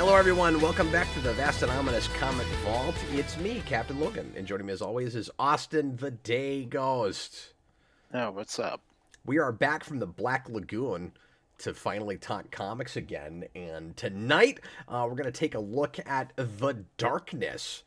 Hello, everyone. Welcome back to the Vast and Ominous Comic Vault. It's me, Captain Logan, and joining me as always is Austin the Day Ghost. Oh, what's up? We are back from the Black Lagoon to finally talk comics again, and tonight we're going to take a look at The Darkness,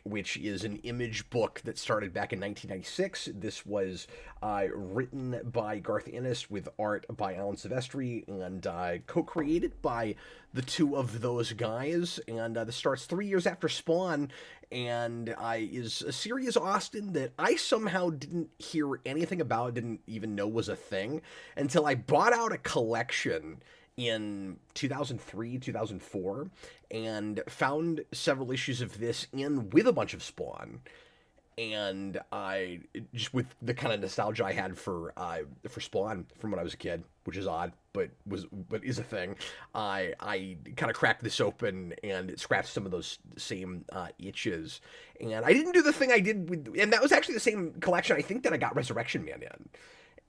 which is an Image book that started back in 1996. This was written by Garth Ennis with art by Silvestri and co-created by the two of those guys. And this starts 3 years after Spawn and is a series, Austin, that I somehow didn't hear anything about, didn't even know was a thing until I bought out a collection in 2003, 2004, and found several issues of this in with a bunch of Spawn. And I just with the kind of nostalgia I had for Spawn from when I was a kid, which is odd, but is a thing. I kind of cracked this open and it scratched some of those same itches. And I didn't do the thing I did with, and that was actually the same collection I think that I got Resurrection Man in.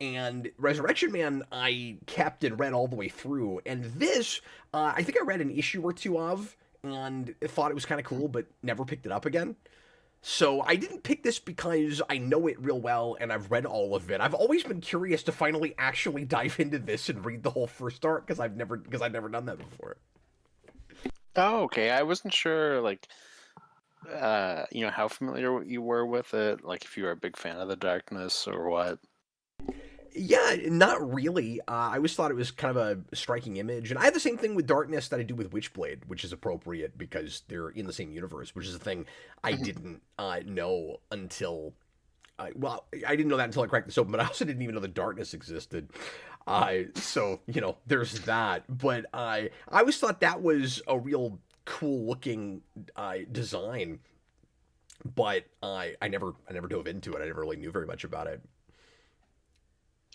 And Resurrection Man, I kept and read all the way through. And this, I think I read an issue or two of, and thought it was kind of cool, but never picked it up again. So I didn't pick this because I know it real well, and I've read all of it. I've always been curious to finally actually dive into this and read the whole first arc, because I've never done that before. Oh, okay. I wasn't sure, how familiar you were with it. Like, if you were a big fan of The Darkness or what. Yeah, not really. I always thought it was kind of a striking image. And I have the same thing with Darkness that I do with Witchblade, which is appropriate because they're in the same universe, which is a thing I didn't know until... I didn't know that until I cracked this open, but I also didn't even know the Darkness existed. So, there's that. But I always thought that was a real cool-looking design. But I never dove into it. I never really knew very much about it.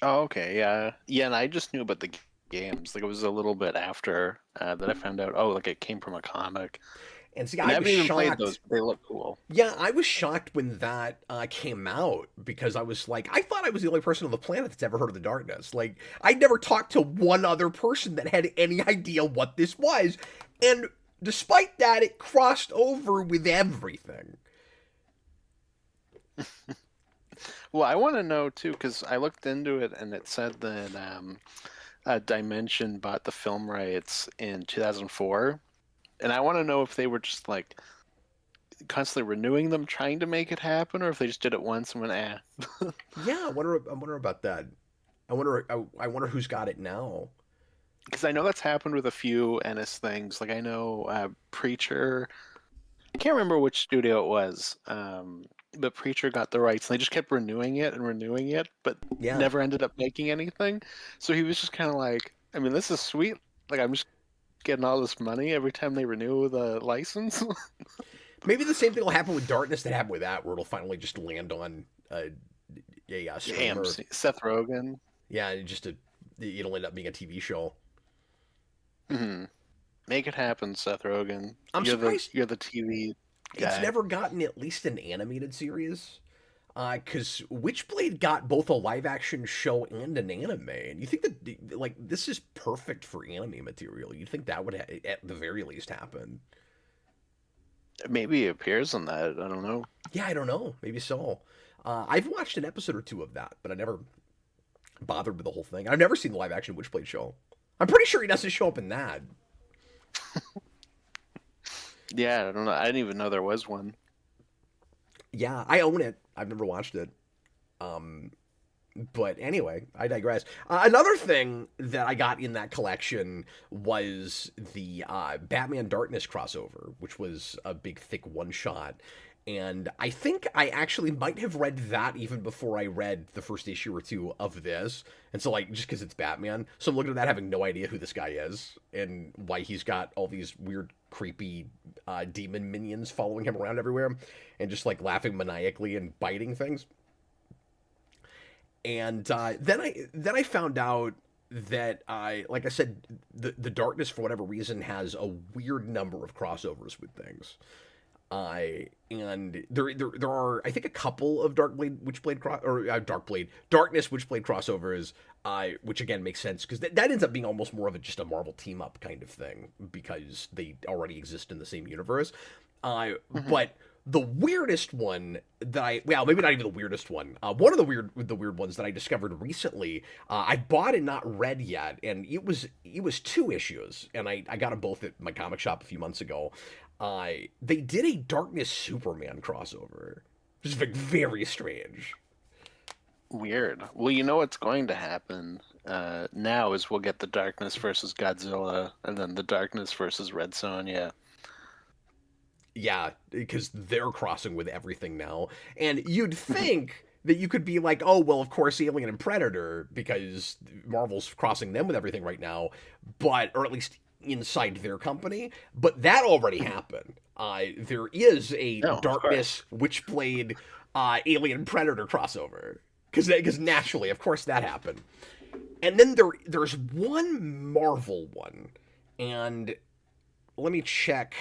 Oh, okay, yeah. Yeah, and I just knew about the games. Like, it was a little bit after that I found out, it came from a comic. And see, And I I was haven't even shocked. played those. They look cool. Yeah, I was shocked when that came out because I was like, I thought I was the only person on the planet that's ever heard of the Darkness. Like, I'd never talked to one other person that had any idea what this was. And despite that, it crossed over with everything. Well, I want to know, too, because I looked into it, and it said that Dimension bought the film rights in 2004. And I want to know if they were just, constantly renewing them, trying to make it happen, or if they just did it once and went, Yeah, I wonder about that. I wonder who's got it now. Because I know that's happened with a few Ennis things. Like, I know Preacher... I can't remember which studio it was, but Preacher got the rights, and they just kept renewing it, but Yeah. never ended up making anything. So he was just kind of like, I mean, this is sweet. Like, I'm just getting all this money every time they renew the license. Maybe the same thing will happen with Darkness that happened with that, where it'll finally just land on a streamer. Seth Rogen. Yeah, it'll end up being a TV show. Mm-hmm. Make it happen, Seth Rogen. I'm surprised you're the TV guy. It's never gotten at least an animated series. Because Witchblade got both a live-action show and an anime. And you think that, this is perfect for anime material. You'd think that would, at the very least, happen. Maybe it appears in that. I don't know. Yeah, I don't know. Maybe so. I've watched an episode or two of that, but I never bothered with the whole thing. I've never seen the live-action Witchblade show. I'm pretty sure he doesn't show up in that. Yeah, I don't know. I didn't even know there was one. Yeah, I own it. I've never watched it. But anyway, I digress. Another thing that I got in that collection was the Batman Darkness crossover, which was a big, thick one-shot. And I think I actually might have read that even before I read the first issue or two of this. And so, just because it's Batman. So I'm looking at that having no idea who this guy is and why he's got all these weird, creepy demon minions following him around everywhere and just, laughing maniacally and biting things. And then I found out that like I said, the Darkness, for whatever reason, has a weird number of crossovers with things. And there are, I think, a couple of Darkness Witchblade crossovers, which again makes sense because that ends up being almost more of just a Marvel team up kind of thing because they already exist in the same universe. Hmm. But the weirdest one well, maybe not even the weirdest one. One of the weird ones that I discovered recently, I bought and not read yet, and it was 2 issues, and I got them both at my comic shop a few months ago. They did a Darkness Superman crossover, which is like very strange. Weird. Well, you know what's going to happen now is we'll get the Darkness versus Godzilla, and then the Darkness versus Red Sonja. Yeah, because they're crossing with everything now. And you'd think that you could be like, oh, well, of course, Alien and Predator, because Marvel's crossing them with everything right now, or at least inside their company. But that already happened. There is a No, of Darkness course. Witchblade Alien Predator crossover. Because naturally, of course, that happened. And then there's one Marvel one. And let me check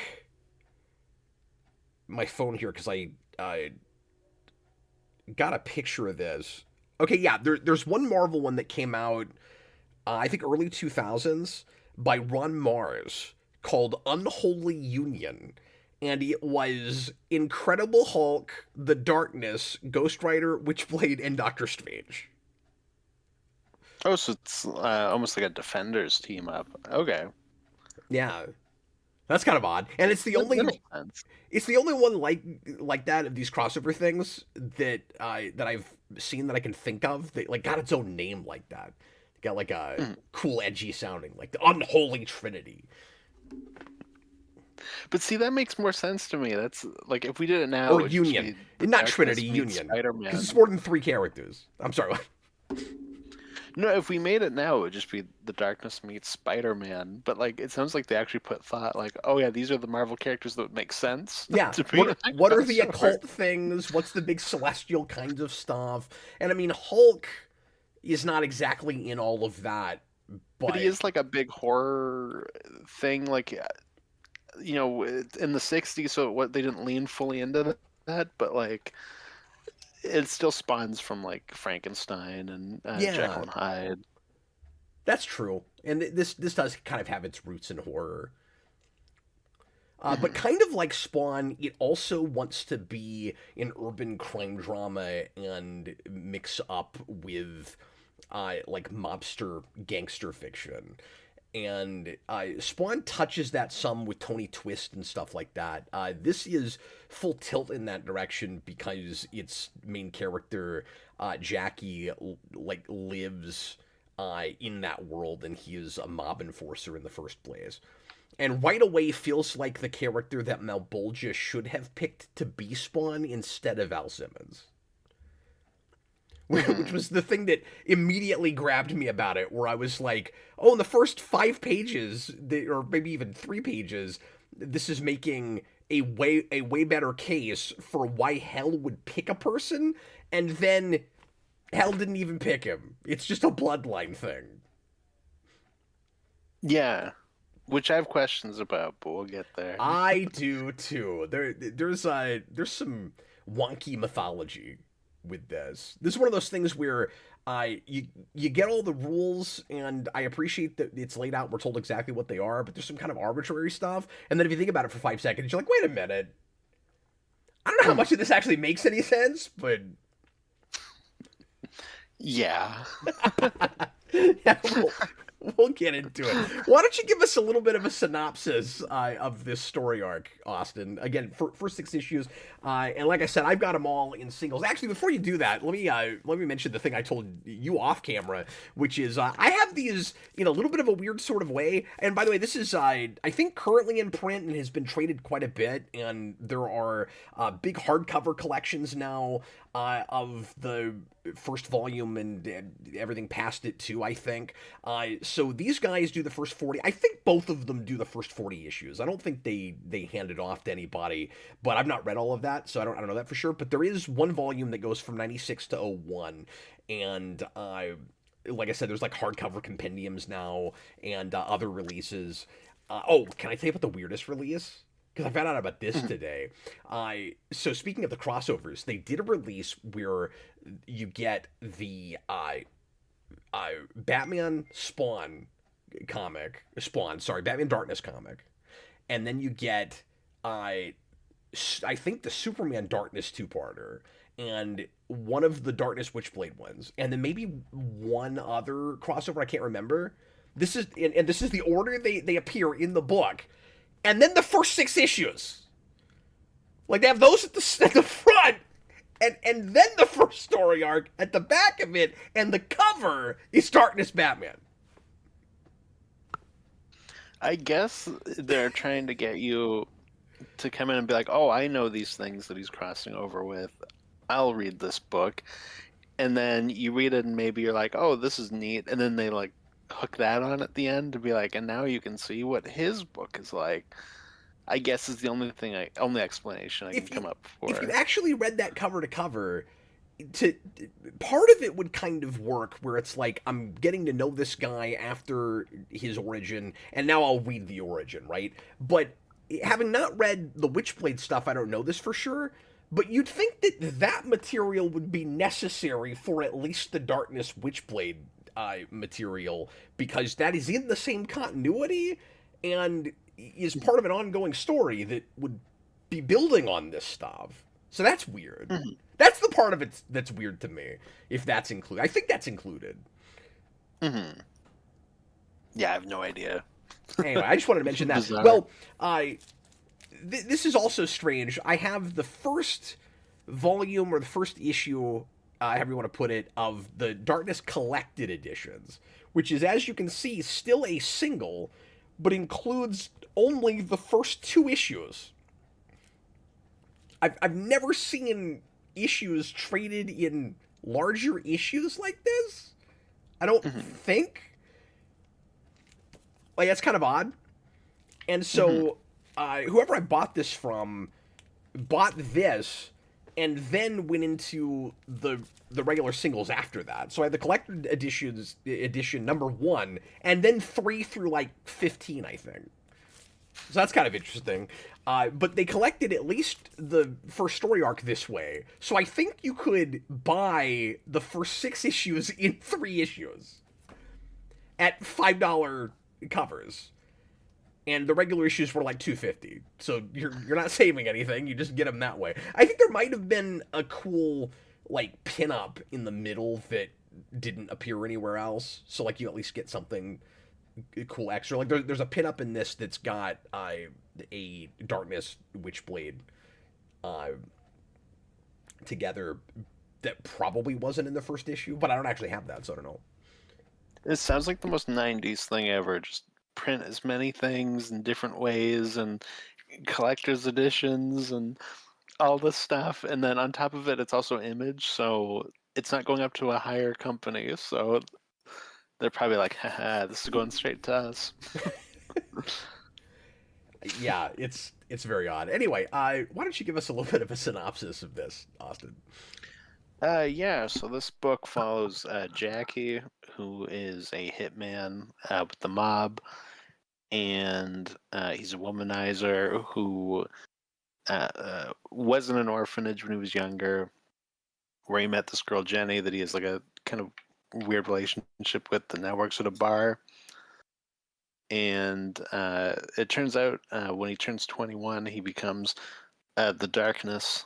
my phone here because I got a picture of this. Okay, yeah, there's one Marvel one that came out, I think early 2000s by Ron Mars called Unholy Union. And it was Incredible Hulk, The Darkness, Ghost Rider, Witchblade, and Doctor Strange. Oh, so it's almost like a Defenders team up. Okay, Yeah, that's kind of odd. And that makes sense. it's the only one like that of these crossover things that I've seen that I can think of that like got its own name like that. Got like a Mhm. cool edgy sounding like the Unholy Trinity But see, that makes more sense to me. That's like if we did it now, or it would just Union, be the not Trinity Darkness meets Union because it's Spider-Man. more than 3 characters. I'm sorry. No, if we made it now, it would just be the Darkness meets Spider-Man. But like, it sounds like they actually put thought, like, oh yeah, these are the Marvel characters that would make sense Yeah, to be in that what are the crossover. occult things? What's the big celestial kinds of stuff? And I mean, Hulk is not exactly in all of that, But he but is like a big horror thing, like in the '60s. So what they didn't lean fully into that, but like it still spawns from like Frankenstein and Jekyll yeah, and Hyde. that's true. And this does kind of have its roots in horror. But Hmm. kind of like Spawn, it also wants to be an urban crime drama and mix up with like mobster gangster fiction. And Spawn touches that some with Tony Twist and stuff like that. This is full tilt in that direction because its main character, Jackie, like lives in that world, and he is a mob enforcer in the first place and right away feels like the character that Malbolgia should have picked to be Spawn instead of Al Simmons. Which Hmm. was the thing that immediately grabbed me about it, where I was like, oh, in the first 5 pages, or maybe even 3 pages, this is making a way better case for why Hell would pick a person, and then Hell didn't even pick him. It's just a bloodline thing. Yeah, which I have questions about, but we'll get there. I do too. There's some wonky mythology with this. This is one of those things where you get all the rules, and I appreciate that it's laid out. We're told exactly what they are, but there's some kind of arbitrary stuff. And then if you think about it for 5 seconds, you're like, wait a minute. I don't know how much of this actually makes any sense, but Yeah. yeah, we'll get into it. Why don't you give us a little bit of a synopsis of this story arc, Austin? Again, first 6 issues, and like I said, I've got them all in singles. Actually, before you do that, let me mention the thing I told you off camera, which is I have these in a little bit of a weird sort of way. And by the way, this is I think currently in print and has been traded quite a bit, and there are big hardcover collections now of the first volume and everything past it too. I think. So these guys do the first 40. I think both of them do the first 40 issues. I don't think they hand it off to anybody, but I've not read all of that, so I don't know that for sure. But there is one volume that goes from 96 to 01, and like I said, there's like hardcover compendiums now and other releases. Oh, can I tell you about the weirdest release? because I found out about this today. So speaking of the crossovers, they did a release where you get the Batman Spawn comic, Batman Darkness comic, and then you get I think the Superman Darkness two-parter, and one of the Darkness Witchblade ones, and then maybe one other crossover I can't remember. This is and this is the order they appear in the book, and then the first 6 issues. Like they have those at the front, and then the first story arc at the back of it, and the cover is Darkness Batman. I guess they're trying to get you to come in and be like, oh, I know these things that he's crossing over with. I'll read this book. And then you read it and maybe you're like, oh, this is neat. And then they like hook that on at the end to be like, and now you can see what his book is like. I guess is the only explanation I can come up for. If you actually read that cover to cover, part of it would kind of work where it's like I'm getting to know this guy after his origin, and now I'll read the origin, right? But having not read the Witchblade stuff, I don't know this for sure. But you'd think that material would be necessary for at least the Darkness Witchblade material, because that is in the same continuity and is part of an ongoing story that would be building on this stuff. So that's weird. Mm-hmm. That's the part of it that's weird to me, if that's included. I think that's included. Mm-hmm. Yeah, I have no idea. Anyway, I just wanted to mention that. Bizarre. Well, this is also strange. I have the first volume, or the first issue, however you want to put it, of the Darkness Collected editions, which is, as you can see, still a single, but includes only the first 2 issues. I've never seen issues traded in larger issues like this. I don't think. Like, that's kind of odd. And so, whoever I bought this from bought this and then went into the regular singles after that. So I had the collected edition number 1, and then 3 through like 15, I think. So that's kind of interesting. But they collected at least the first story arc this way. So I think you could buy the first 6 issues in 3 issues at $5 covers. And the regular issues were like $2.50. So you're not saving anything. You just get them that way. I think there might have been a cool like pinup in the middle that didn't appear anywhere else. So like you at least get something cool extra. Like there's a pinup in this that's got a Darkness Witchblade together that probably wasn't in the first issue, but I don't actually have that, so I don't know. It sounds like the most 90s thing ever. Just print as many things in different ways and collector's editions and all this stuff. And then on top of it, it's also Image, so it's not going up to a higher company. So they're probably like, haha, this is going straight to us. Yeah, it's very odd. Anyway, why don't you give us a little bit of a synopsis of this, Austin? Yeah, so this book follows Jackie, who is a hitman with the mob, and he's a womanizer who was in an orphanage when he was younger, where he met this girl, Jenny, that he has like a kind of weird relationship with, that now works at a bar. And it turns out when he turns 21, he becomes the Darkness,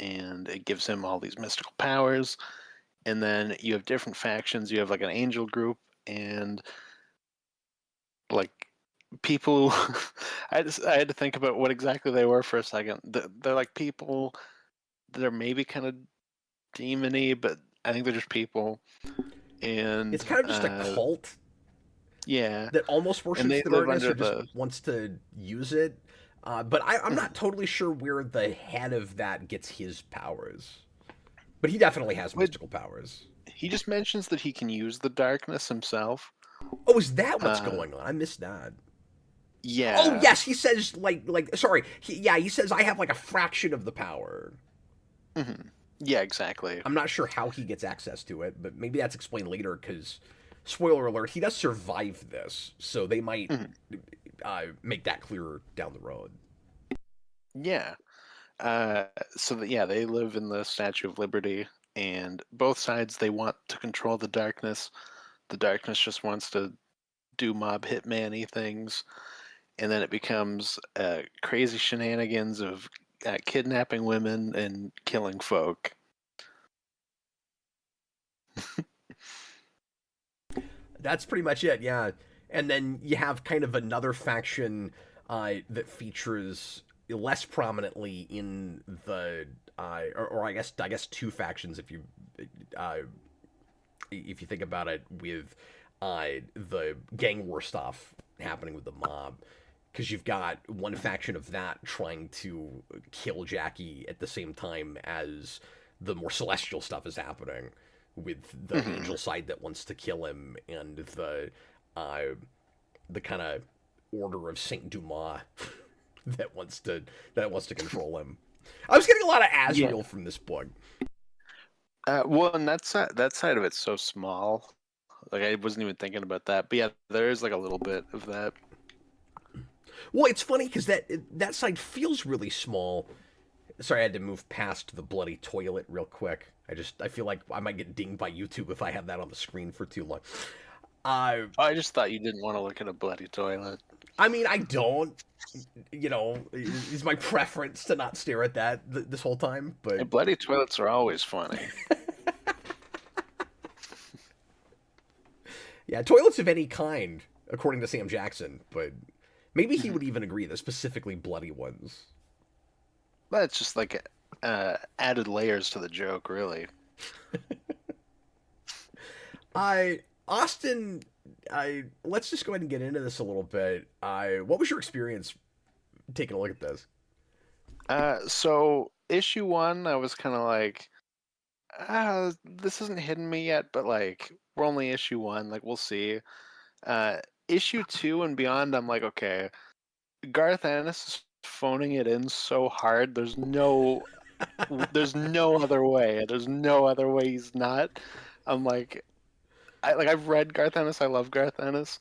and it gives him all these mystical powers. And then you have different factions. You have like an angel group and like people. I had to think about what exactly they were for a second. They're like people that are maybe kind of demon-y, but I think they're just people. And it's kind of just a cult. Yeah, that almost worships the Darkness or just wants to use it. But I'm not totally sure where the head of that gets his powers. But he definitely has mystical powers. He just mentions that he can use the Darkness himself. Oh, is that what's going on? I missed that. Yeah. Oh, yes, he says, sorry. He says, I have, like, a fraction of the power. Mm-hmm. Yeah, exactly. I'm not sure how he gets access to it, but maybe that's explained later, because, spoiler alert, he does survive this, so they might make that clearer down the road. Yeah. So that, yeah, they live in the Statue of Liberty, and both sides they want to control the darkness. The darkness just wants to do mob hitman-y things, and then it becomes crazy shenanigans of kidnapping women and killing folk. That's pretty much it, yeah. And then you have kind of another faction that features less prominently in the, or I guess two factions uh, if you think about it, with the gang war stuff happening with the mob. Because you've got one faction of that trying to kill Jackie at the same time as the more celestial stuff is happening, with the Hmm. angel side that wants to kill him, and uh, the kind of order of Saint Dumas that wants to control him. I was getting a lot of Yeah. Asriel from this book. Well, and that side of it's so small. Like I wasn't even thinking about that, but yeah, there is like a little bit of that. Well, it's funny because that side feels really small. Sorry, I had to move past the bloody toilet real quick. I feel like I might get dinged by YouTube if I have that on the screen for too long. Uh, Oh, I just thought you didn't want to look at a bloody toilet. I mean, I don't. Is my preference to not stare at that this whole time. But And bloody toilets are always funny. yeah, toilets of any kind, according to Sam Jackson. But maybe he Mhm. would even agree that specifically bloody ones. But it's just like added layers to the joke, really. I Austin, I let's just go ahead and get into this a little bit. What was your experience taking a look at this? So issue one, I was kind of like, this isn't hitting me yet, but like we're only issue one, like we'll see. Uh, issue two and beyond, I'm like, okay, Garth Ennis is phoning it in so hard. There's no other way. There's no other way he's not. I'm like, I've read Garth Ennis. I love Garth Ennis.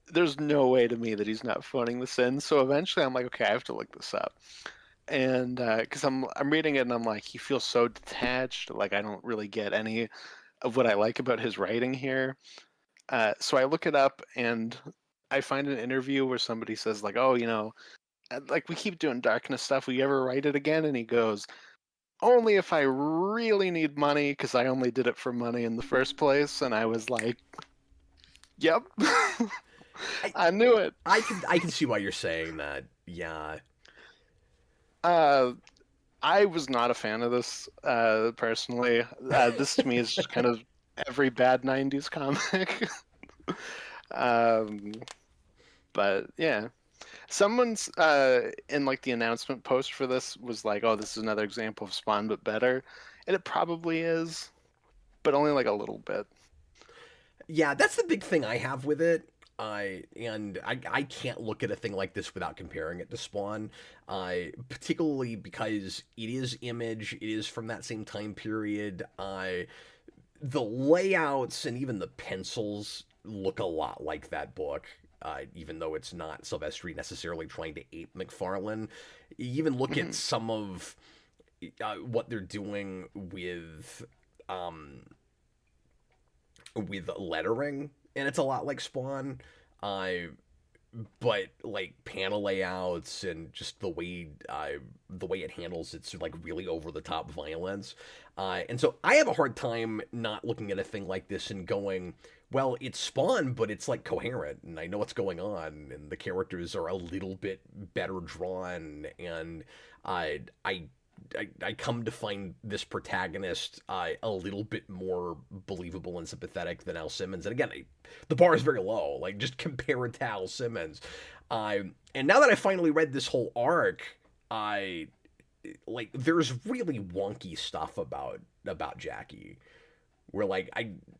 There's no way to me that he's not phoning this in. So eventually, I'm like, okay, I have to look this up. And because I'm reading it and I'm like, he feels so detached. Like I don't really get any of what I like about his writing here. So I look it up and I find an interview where somebody says like, oh, like we keep doing darkness stuff. Will you ever write it again? And he goes, only if I really need money because I only did it for money in the first place. And I was like, yep, I I knew it. I can see why you're saying that. Yeah. Uh, I was not a fan of this personally. This to me is just kind of every bad '90s comic. um, but yeah, someone's in like the announcement post for this was like, "Oh, this is another example of Spawn, but better," and it probably is, but only like a little bit. Yeah, that's the big thing I have with it. I can't look at a thing like this without comparing it to Spawn. Particularly because it is Image, it is from that same time period. The layouts and even the pencils look a lot like that book. Even though it's not Silvestri necessarily trying to ape McFarlane, you even look at Mhm. some of what they're doing with lettering, and it's a lot like Spawn. Uh, but like panel layouts and just the way it handles its like really over the top violence, and so I have a hard time not looking at a thing like this and going, well, it's Spawn, but it's like coherent, and I know what's going on, and the characters are a little bit better drawn, and I come to find this protagonist a little bit more believable and sympathetic than Al Simmons. And again, the bar is very low. Like, just compare it to Al Simmons. And now that I finally read this whole arc, I like there's really wonky stuff about Jackie. Where like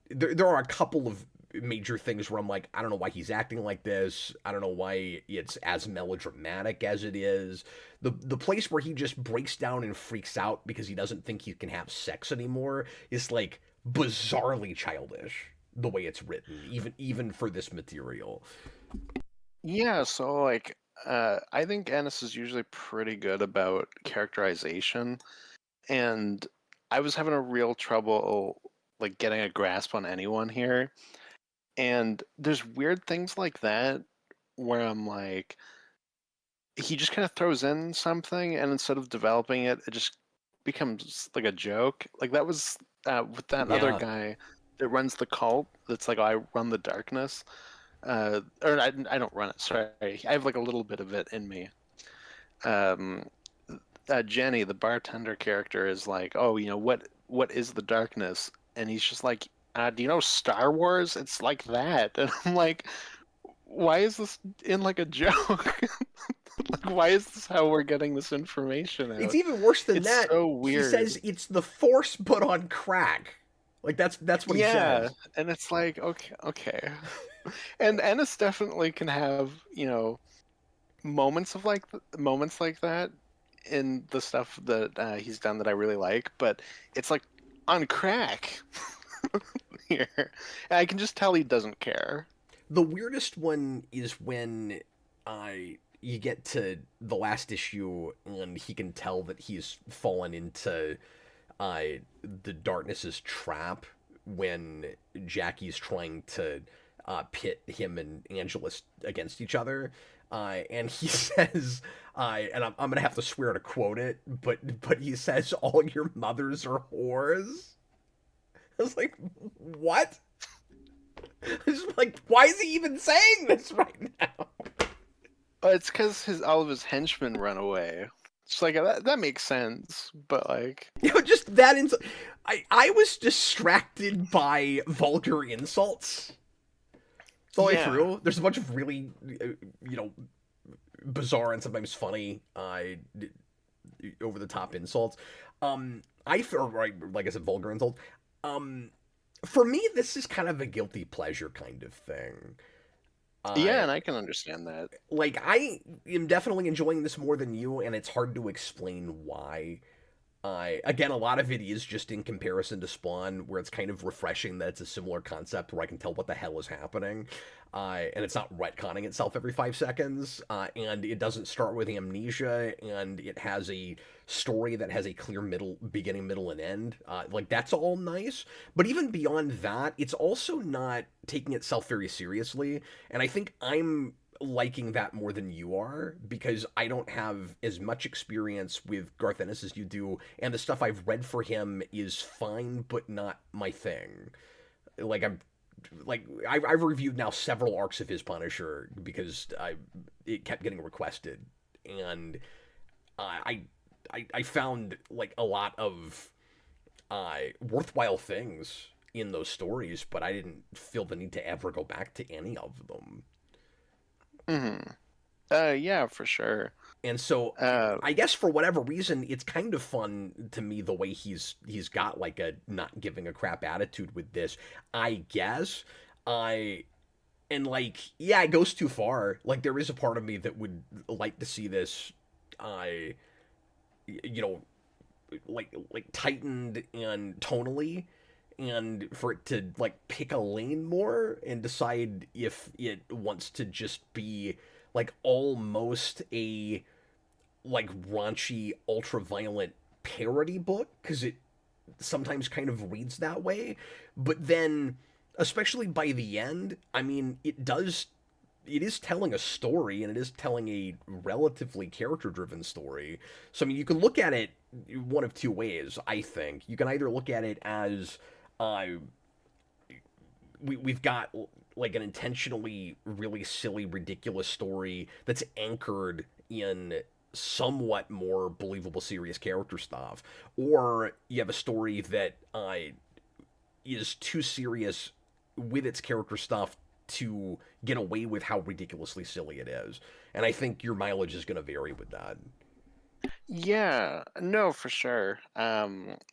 there are a couple of major things where I'm like, I don't know why he's acting like this. I don't know why it's as melodramatic as it is. The place where he just breaks down and freaks out because he doesn't think he can have sex anymore is like bizarrely childish the way it's written, even for this material. Yeah, so like I think Ennis is usually pretty good about characterization, and I was having a real trouble like getting a grasp on anyone here. And there's weird things like that where I'm like, he just kind of throws in something, and instead of developing it, it just becomes like a joke. Like that was with that other Yeah. guy that runs the cult. That's like, oh, I run the darkness. Or I don't run it. Sorry, I have like a little bit of it in me. Um, Jenny, the bartender character, is like, oh, what is the darkness? And he's just like, do you know Star Wars? It's like that. And I'm like, why is this in like a joke? Like, why is this how we're getting this information It's out? even worse than It's that. so He weird. says it's the Force, but on crack. Like that's what he Yeah, says. and it's like, okay, okay. And Ennis definitely can have, moments like that in the stuff that he's done that I really like, but it's like on crack here. And I can just tell he doesn't care. The weirdest one is when you get to the last issue and he can tell that he's fallen into uh, the darkness's trap when Jackie's trying to pit him and Angelus against each other. And he says, and I'm gonna have to swear to quote it, but he says, "All your mothers are whores." I was like, "What?" It's like, why is he even saying this right now? But it's because all of his henchmen run away. It's like that makes sense, but like, Just that I was distracted by vulgar insults the way yeah, through. There's a bunch of really, you know, bizarre and sometimes funny, over the top insults. Like I said, vulgar insults. Um, for me, this is kind of a guilty pleasure kind of thing. yeah, I and I can understand that. I am definitely enjoying this more than you, and it's hard to explain why. Again, a lot of it is just in comparison to Spawn, where it's kind of refreshing that it's a similar concept where I can tell what the hell is happening, and it's not retconning itself every 5 seconds, and it doesn't start with amnesia, and it has a story that has a clear beginning, middle, and end. Like that's all nice, but even beyond that, it's also not taking itself very seriously, and I think I'm liking that more than you are because I don't have as much experience with Garth Ennis as you do, and the stuff I've read for him is fine, but not my thing. Like I've reviewed now several arcs of his Punisher because it kept getting requested, and I found like a lot of worthwhile things in those stories, but I didn't feel the need to ever go back to any of them. Hmm. Yeah, for sure. And so Uh, I guess for whatever reason, it's kind of fun to me the way he's got like a not giving a crap attitude with this. I guess I and like yeah, it goes too far. Like there is a part of me that would like to see this, I you know, like tightened and tonally, and for it to like pick a lane more and decide if it wants to just be like almost a like raunchy, ultra violent parody book because it sometimes kind of reads that way. But then, especially by the end, I mean, it is telling a story and it is telling a relatively character driven story. So, I mean, you can look at it one of two ways, I think. You can either look at it as uh, we've got like an intentionally really silly, ridiculous story that's anchored in somewhat more believable, serious character stuff, or you have a story that is too serious with its character stuff to get away with how ridiculously silly it is. And I think your mileage is going to vary with that. yeah, no, for sure.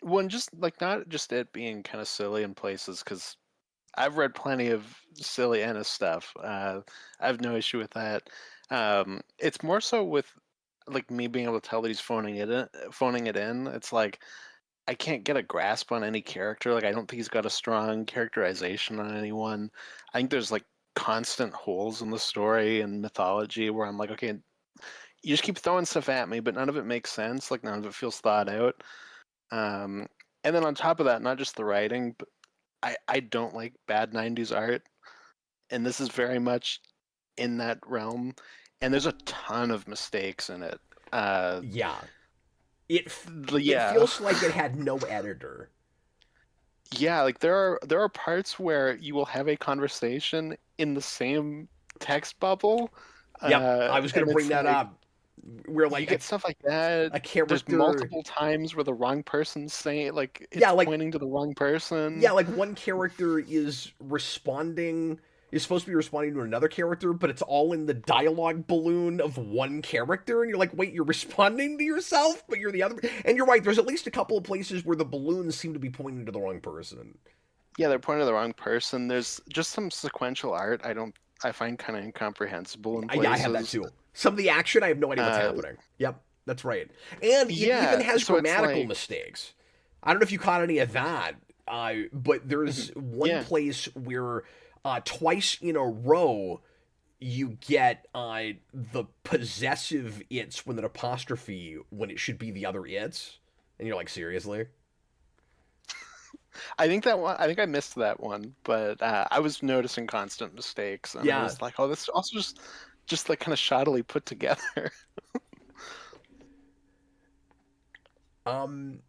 One just like not just it being kind of silly in places because I've read plenty of silly Ennis stuff. I have no issue with that. It's more so with like me being able to tell that he's phoning it in. It's like I can't get a grasp on any character. Like I don't think he's got a strong characterization on anyone. I think there's like constant holes in the story and mythology where I'm like, okay, You just keep throwing stuff at me, but none of it makes sense. Like none of it feels thought out. Um, and then on top of that, not just the writing, but I don't like bad '90s art, and this is very much in that realm. And there's a ton of mistakes in it. Yeah. It Yeah, feels like it had no editor. yeah. Like there are parts where you will have a conversation in the same text bubble, Yep, I was gonna and bring it's that like up. Where you like get stuff like that. a There's character, multiple times where the wrong person's saying like yeah, it's pointing to the wrong person. like one character is supposed to be responding to another character, but it's all in the dialogue balloon of one character, and you're like, wait, you're responding to yourself, but you're the other. And you're right. There's at least a couple of places where the balloons seem to be pointing to the wrong person. Yeah, they're pointing to the wrong person. There's just some sequential art I find kind of incomprehensible in Yeah, I have that places. too. Some of the action, I have no idea what's Uh, happening. Yep, that's right. And it even yeah, has so it's grammatical like, mistakes. I don't know if you caught any of that, but there's mhm, one yeah. place where twice in a row you get the possessive it's with an apostrophe when it should be the other it's. And you're like, seriously? I think that one. I think I missed that one, but I was noticing constant mistakes, and I Yeah. was like, "Oh, this is also just like kind of shoddily put together." Um,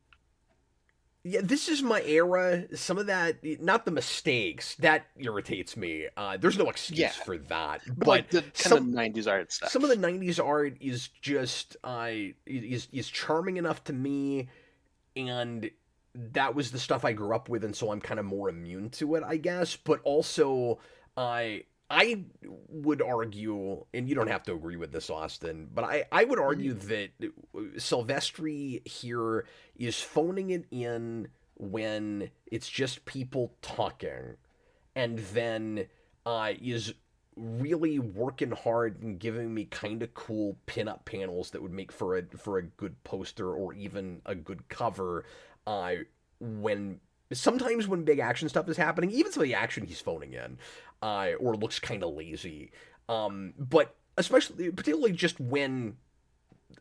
Yeah, this is my era. Some of that, not the mistakes, that irritates me. There's no Yeah, excuse for that. but But like the kind of '90s art some of the stuff. '90s art is just is charming enough to me, and that was the stuff I grew up with, and so I'm kind of more immune to it, I guess. But also, I would argue, and you don't have to agree with this, Austin, but I would Mhm. argue that Silvestri here is phoning it in when it's just people talking, and then is really working hard and giving me kind of cool pinup panels that would make for a good poster or even a good cover. Uh, when sometimes when big action stuff is happening, even some of the action he's phoning in, or looks kind of lazy. But especially particularly just when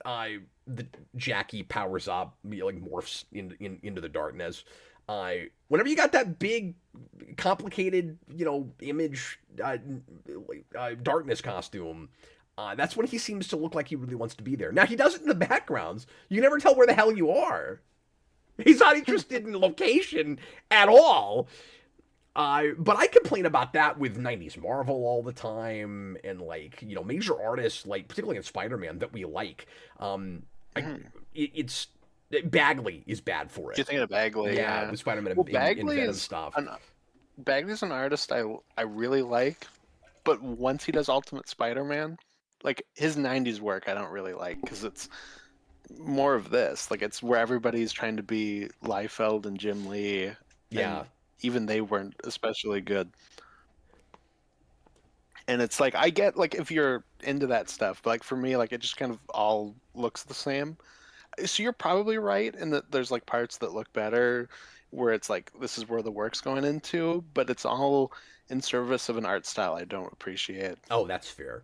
the Jackie powers up, like morphs into the darkness. Whenever you got that big, complicated, image, darkness costume, that's when he seems to look like he really wants to be there. Now he does it in the backgrounds. You can never tell where the hell you are. He's not interested in location at all. But I complain about that with '90s Marvel all the time, and like major artists like particularly in Spider-Man that we like. I, Mhm. it's Bagley is bad for You're it. thinking of Bagley, Yeah, yeah. with Spider-Man Well, in Venom stuff. Bagley's an artist I really like, but once he does Ultimate Spider-Man, like his '90s work, I don't really like because it's more of this. Like it's where everybody's trying to be Liefeld and Jim Lee, and Yeah, even they weren't especially good. And it's like I get like if you're into that stuff, but like for me, like it just kind of all looks the same. So you're probably right in that there's like parts that look better where it's like this is where the work's going into, but it's all in service of an art style I don't appreciate. oh, that's fair.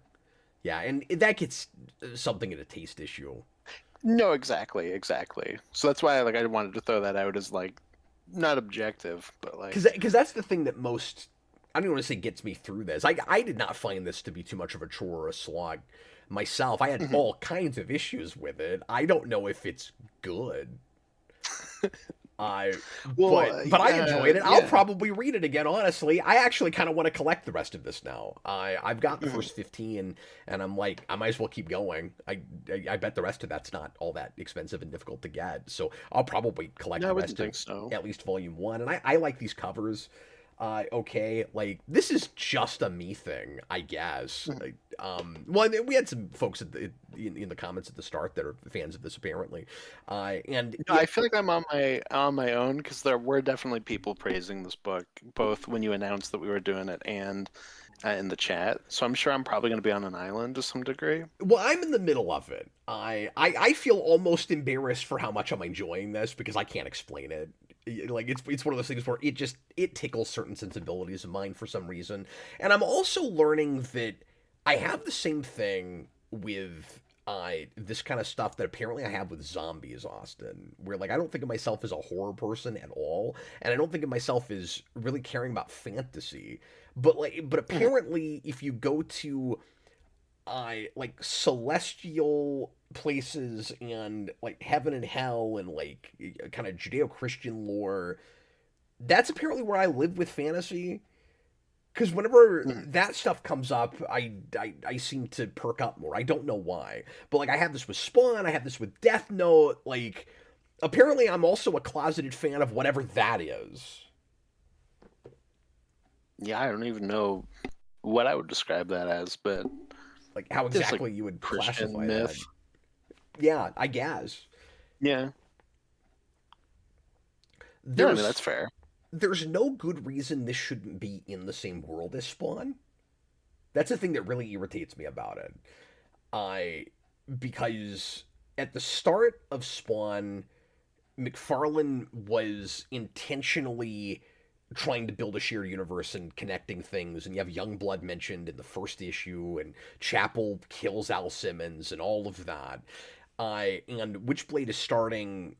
Yeah, and that gets something in a taste issue. No, exactly, exactly. So that's why like I wanted to throw that out as like not objective, but like Because that's the thing that most, I don't even want to say gets me through this. I did not find this to be too much of a chore or a slog myself. I had mhm. all kinds of issues with it. I don't know if it's good. I Well, but I enjoyed it. I'll yeah. probably read it again. Honestly, I actually kind of want to collect the rest of this now. I've got the Mhm. first 15, and I'm like, I might as well keep going. I bet the rest of that's not all that expensive and difficult to get. So I'll probably collect No, I the wouldn't rest of think so. at least volume one. And I like these covers. Okay, like this is just a me thing, I guess. Mhm. Well, we had some folks in the comments at the start that are fans of this apparently, and No, I feel like I'm on my own because there were definitely people praising this book, both when you announced that we were doing it and in the chat. So I'm sure I'm probably going to be on an island to some degree. well, I'm in the middle of it. I feel almost embarrassed for how much I'm enjoying this because I can't explain it. Like it's one of those things where it tickles certain sensibilities of mine for some reason, and I'm also learning that I have the same thing with this kind of stuff that apparently I have with zombies, Austin, where like I don't think of myself as a horror person at all, and I don't think of myself as really caring about fantasy. But Mhm. apparently, if you go to like celestial places and like heaven and hell and like kind of Judeo-Christian lore, that's apparently where I live with fantasy. Because whenever Mhm. that stuff comes up, I seem to perk up more. I don't know why, but like I have this with Spawn, I have this with Death Note. Like, apparently, I'm also a closeted fan of whatever that is. Yeah, I don't even know what I would describe that as, but Like, how just like exactly you would Christian classify that? myth. Yeah, I guess Yeah. Yeah, I mean that's there's fair. there's no good reason this shouldn't be in the same world as Spawn. That's the thing that really irritates me about it. I because at the start of Spawn, McFarlane was intentionally trying to build a shared universe and connecting things, and you have Youngblood mentioned in the first issue, and Chapel kills Al Simmons, and all of that. And Witchblade is starting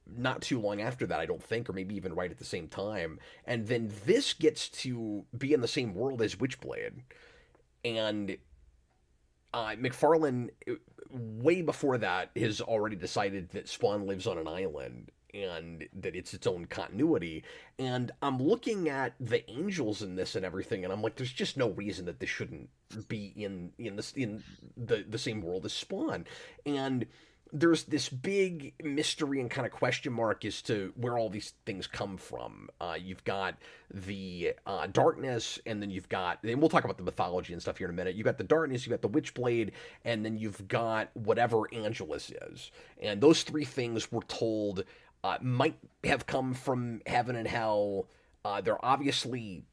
not too long after that, I don't think, or maybe even right at the same time. And then this gets to be in the same world as Witchblade, and McFarlane, way before that, has already decided that Spawn lives on an island and that it's its own continuity. And I'm looking at the angels in this and everything, and I'm like, there's just no reason that this shouldn't be in the same world as Spawn. And there's this big mystery and kind of question mark as to where all these things come from. You've got the darkness, and then and we'll talk about the mythology and stuff here in a minute. You've got the darkness, you've got the Witchblade, and then you've got whatever Angelus is. And those three things we're told might have come from heaven and hell. They're obviously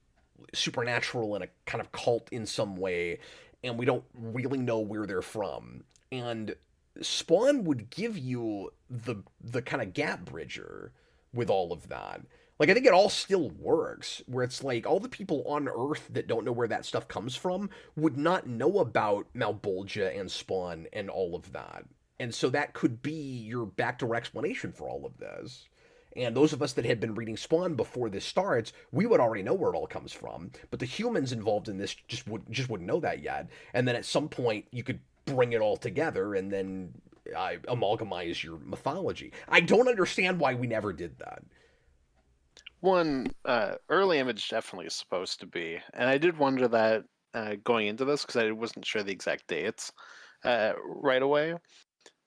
supernatural and a kind of cult in some way, and we don't really know where they're from. And Spawn would give you the kind of gap bridger with all of that. Like I think it all still works, where it's like all the people on Earth that don't know where that stuff comes from would not know about Malbolgia and Spawn and all of that. And so that could be your backdoor explanation for all of this. And those of us that had been reading Spawn before this starts, we would already know where it all comes from. But the humans involved in this just wouldn't know that yet. And then at some point, you could bring it all together and then amalgamize your mythology. I don't understand why we never did that. One early image definitely is supposed to be, and I did wonder that going into this because I wasn't sure the exact dates right away.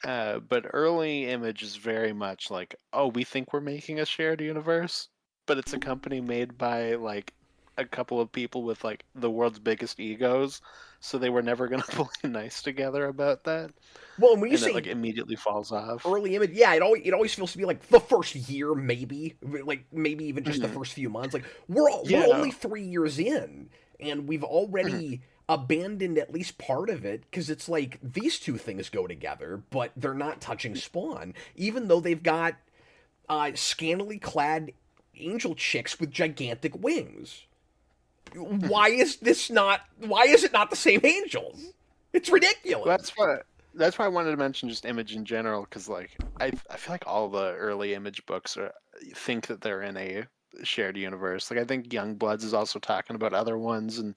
But early image is very much like, oh, we think we're making a shared universe, but it's a company made by like a couple of people with like the world's biggest egos, so they were never gonna play nice together about that, Well, and when you and it like say immediately falls off. early image, yeah, it always feels to be like the first year, maybe, like maybe even just the Mhm. first few months. Like we're Yeah. only 3 years in, and we've Mhm. already abandoned at least part of it because it's like these two things go together, but they're not touching Spawn, even though they've got scantily clad angel chicks with gigantic wings. Mhm. Why is this not? Why is it not the same angels? It's Well, ridiculous. that's why I wanted to mention just image in general because like I feel like all the early image books are think that they're in a shared universe. Like I think Youngbloods is also talking about other ones, and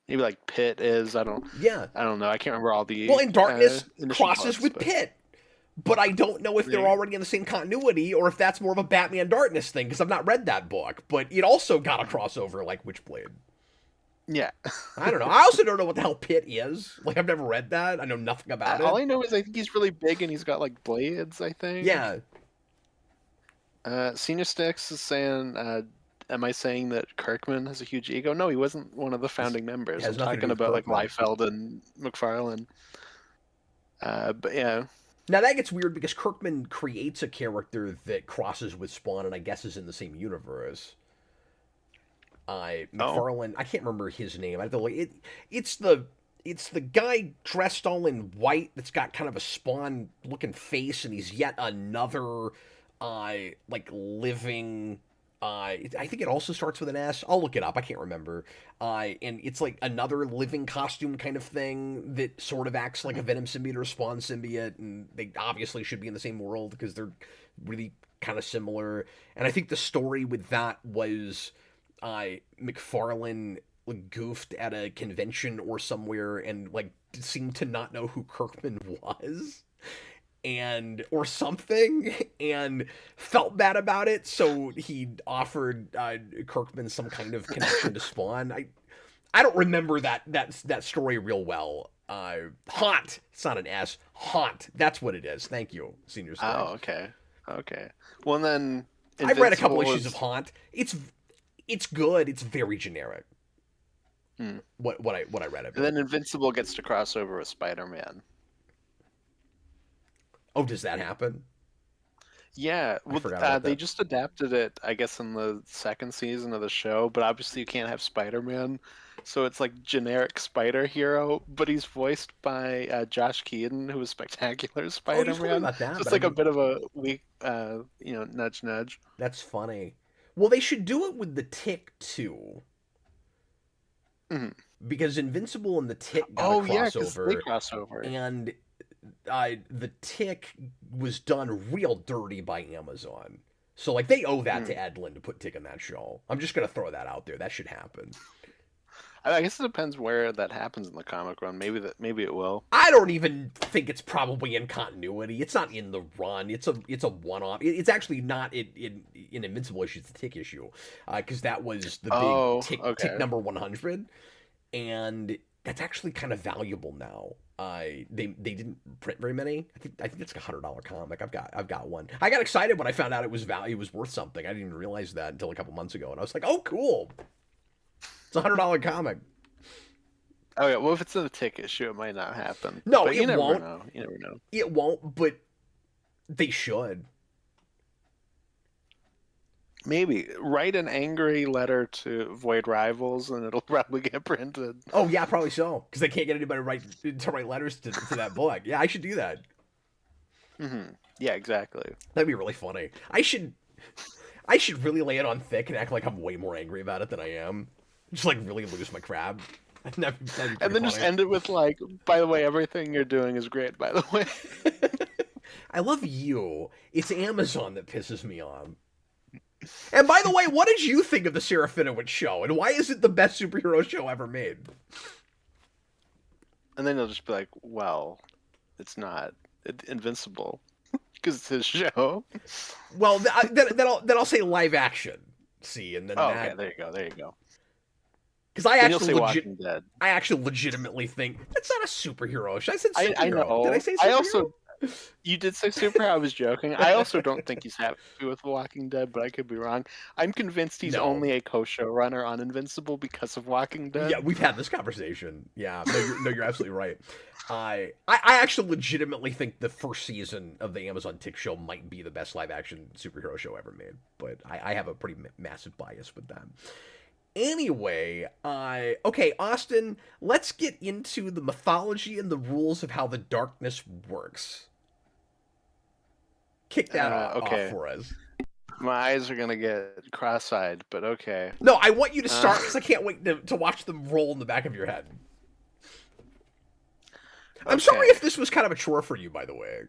maybe like Pit is. Yeah. I don't know. I can't remember all Well, the and Darkness initial crosses books, with but Pit, but I don't know if they're they, already in the same continuity or if that's more of a Batman Darkness thing because I've not read that book. But it also got a crossover like Witchblade. yeah. I don't know. I also don't know what the hell Pit is. Like I've never read that. I know nothing about All it. I know is I think he's really big and he's got like blades. I think. Yeah, Senior Sticks is saying, "Am I saying that Kirkman has a huge ego?" No, he wasn't one of the this founding members. has I'm nothing to do talking with about like Kirkman. Liefeld and McFarlane. But yeah. Now that gets weird because Kirkman creates a character that crosses with Spawn and I guess is in the same universe. Oh. McFarlane. I can't remember his name. I have to look. It's the it's the guy dressed all in white that's got kind of a Spawn looking face, and he's yet another like living. I think it also starts with an S. I'll look it up. I can't remember. And it's like another living costume kind of thing that sort of acts like a Venom symbiote or Spawn symbiote, and they obviously should be in the same world because they're really kind of similar. And I think the story with that was McFarlane like, goofed at a convention or somewhere and like seemed to not know who Kirkman was and or something and felt bad about it, so he offered Kirkman some kind of connection to Spawn. I don't remember that story real well. Haunt, it's not an S. Haunt, that's what it is. Thank you, Senior Stars. Oh, okay. Well, then I've read a couple Invincible issues of Haunt. It's good. It's very generic. What I read of it. And then Invincible gets to cross over with Spider-Man. Oh, does that happen? Yeah, I forgot about they that. just adapted it, I guess, in the second season of the show. But obviously, you can't have Spider-Man, so it's like generic Spider Hero. But he's voiced by Josh Keaton, who was Spectacular Oh, you told me Spider-Man. about that, So it's but I like a didn't. bit of a weak, nudge, nudge. That's funny. Well, they should do it with the Tick too, Mhm. because Invincible and the Tick got a Oh yeah, because they crossover, cross over. and the Tick was done real dirty by Amazon. So like they owe that to Edlin to put Tick in that show. I'm just gonna throw that out there. That should happen. I guess it depends where that happens in the comic run. Maybe it will. I don't even think it's probably in continuity. It's not in the run. It's a one off. It's actually not in Invincible issue. It's the Tick issue, because that was the big Oh, Tick okay. number 100, and that's actually kind of valuable now. They didn't print very many. I think it's like $100 comic. I've got one. I got excited when I found out it was worth something. I didn't even realize that until a couple months ago, and I was like, oh cool, it's $100 comic. Oh yeah. Well, if it's in the Tick issue, it might not happen. No, But you it never won't. know. You never know. It won't, but they should. Maybe write an angry letter to Void Rivals, and it'll probably get printed. Oh yeah, probably so, because they can't get anybody to write letters to that book. Yeah, I should do that. Yeah, exactly. That'd be really funny. I should really lay it on thick and act like I'm way more angry about it than I am. Just like really lose my crab. That'd be And pretty then just funny. end it with like, by the way, everything you're doing is great. By the way. I love you. It's Amazon that pisses me off. And by the way, what did you think of the Serafinowicz show? And why is it the best superhero show ever made? And then he'll just be like, well, it's not Invincible because it's his show. Well, then I'll say live action. See, and then Oh, that, okay, there you go. because I Then you'll say actually Walking Dead. I actually legitimately think that's not a superhero show. I said superhero. I know. Did I say superhero? You did say superhero. I was joking. I also don't think he's happy with Walking Dead, but I could be wrong. I'm convinced he's No. only a co-showrunner on Invincible because of Walking Dead. Yeah, we've had this conversation. Yeah, no, you're absolutely right. I actually legitimately think the first season of the Amazon Tick show might be the best live action superhero show ever made, but I have a pretty massive bias with that. Anyway, okay, Austin, let's get into the mythology and the rules of how the darkness works. Kick that okay. off for us. My eyes are gonna get cross-eyed, but okay. No, I want you to start because I can't wait to watch them roll in the back of your head. I'm sorry if this was kind of a chore for you, by the way.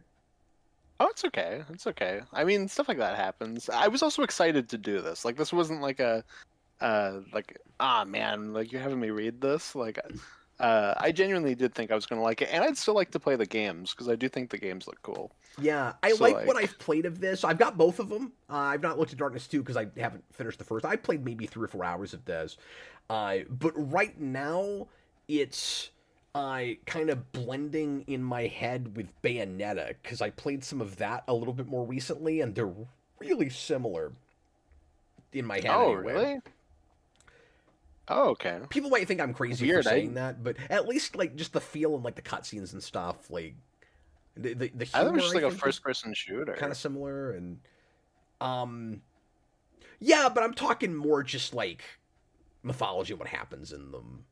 Oh, it's okay. It's okay. I mean, stuff like that happens. I was also excited to do this. Like, this wasn't like man, like you're having me read this. Like, I genuinely did think I was gonna like it, and I'd still like to play the games because I do think the games look cool. Yeah, I So, like what like- I've played of this. I've got both of them. I've not looked at Darkness 2 because I haven't finished the first. I played maybe 3 or 4 hours of this. But right now, it's kind of blending in my head with Bayonetta because I played some of that a little bit more recently, and they're really similar in my head. Oh, anyway. really? Oh, okay. People might think I'm crazy Weird, for saying that, but at least like just the feel and like the cutscenes and stuff, like the I humor, thought it was just like a think, is first-person shooter. kind of similar, and yeah, but I'm talking more just like mythology and what happens in them.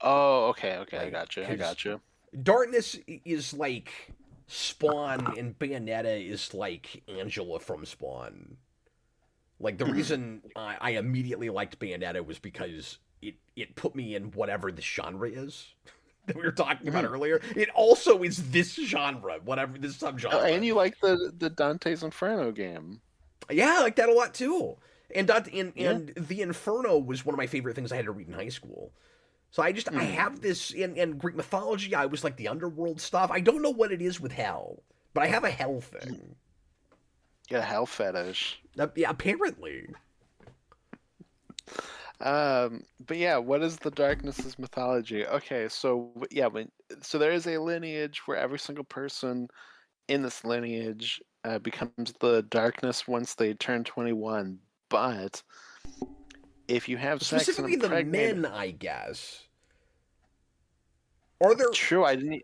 Oh, okay. I Like, got you. 'cause Darkness is like Spawn, and Bayonetta is like Angela from Spawn. Like the reason I immediately liked Bayonetta was because it put me in whatever the genre is that we were talking about Mhm. earlier. It also is this genre, whatever this Oh, and subgenre. you like the Dante's Inferno game. Yeah, I like that a lot too. And Yeah. the Inferno was one of my favorite things I had to read in high school. So I have Mhm. this in Greek mythology. I was like the underworld stuff. I don't know what it is with hell, but I have a hell thing. Yeah, hell fetish. Yeah, apparently. But yeah, what is the darkness's mythology? Okay, so yeah, so there is a lineage where every single person in this lineage becomes the darkness once they turn 21. But if you have sex and Specifically the impregnate, men, I guess. Are there? true, I didn't.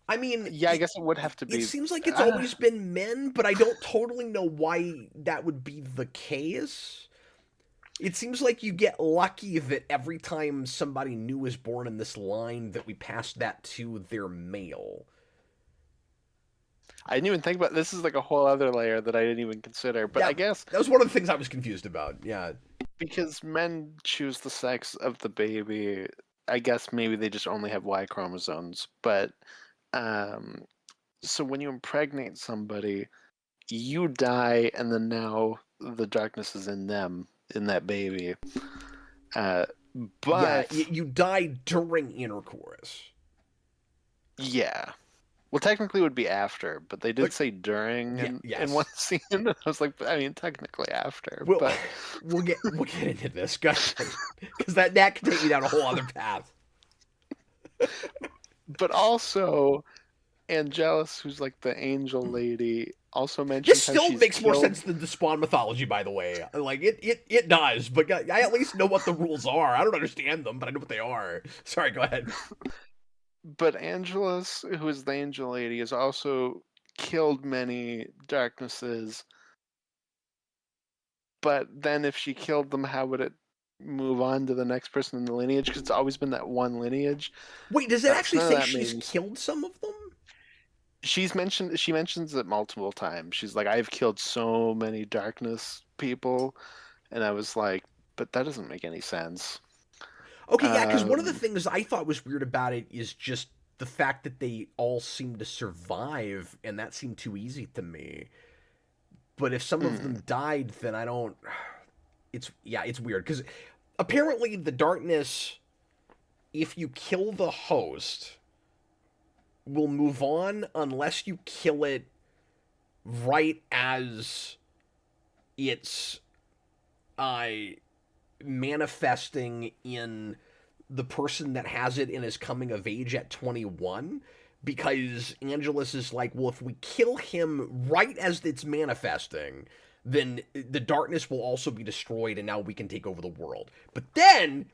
I mean, Yeah, I guess it would have to it be. seems like it's Ah, always been men, but I don't totally know why that would be the case. It seems like you get lucky that every time somebody new is born in this line, that we pass that to their male. I didn't even think about this. Is like a whole other layer that I didn't even consider. But I Yeah, guess that was one of the things I was confused about. Yeah. because men choose the sex of the baby, I guess maybe they just only have Y chromosomes. But um, so when you impregnate somebody, you die, and then now the darkness is in them, in that baby. Uh, Yeah, but you die during intercourse. yeah, well, technically it would be after, but they did Like, say during yeah, in one yes. scene. And I was like, I mean, technically after, We'll but we'll get into this, guys, because that could take me down a whole other path. also Angelus, who's like the angel lady, also This mentions how still she's makes more killed. sense than the Spawn mythology, by the way. Like it does, but I at least know what the rules are. I don't understand them, but I know what they are. Sorry, go ahead. But Angelus, who is the angel lady, has also killed many darknesses. But then, if she killed them, how would it move on to the next person in the lineage? Because it's always been that one lineage. Wait, does it So actually none of say that she's means killed some of them? she mentions it multiple times. She's like, I've killed so many darkness people, and I was like, but that doesn't make any sense. Okay, yeah, because one of the Um, things I thought was weird about it is just the fact that they all seem to survive, and that seemed too easy to me. But if some of mm, them died, then I don't. It's weird because apparently the darkness, if you kill the host, will move on unless you kill it right as it's uh, manifesting in the person that has it and is coming of age at 21. Because Angelus is like, well, if we kill him right as it's manifesting, then the darkness will also be destroyed and now we can take over the world. But then,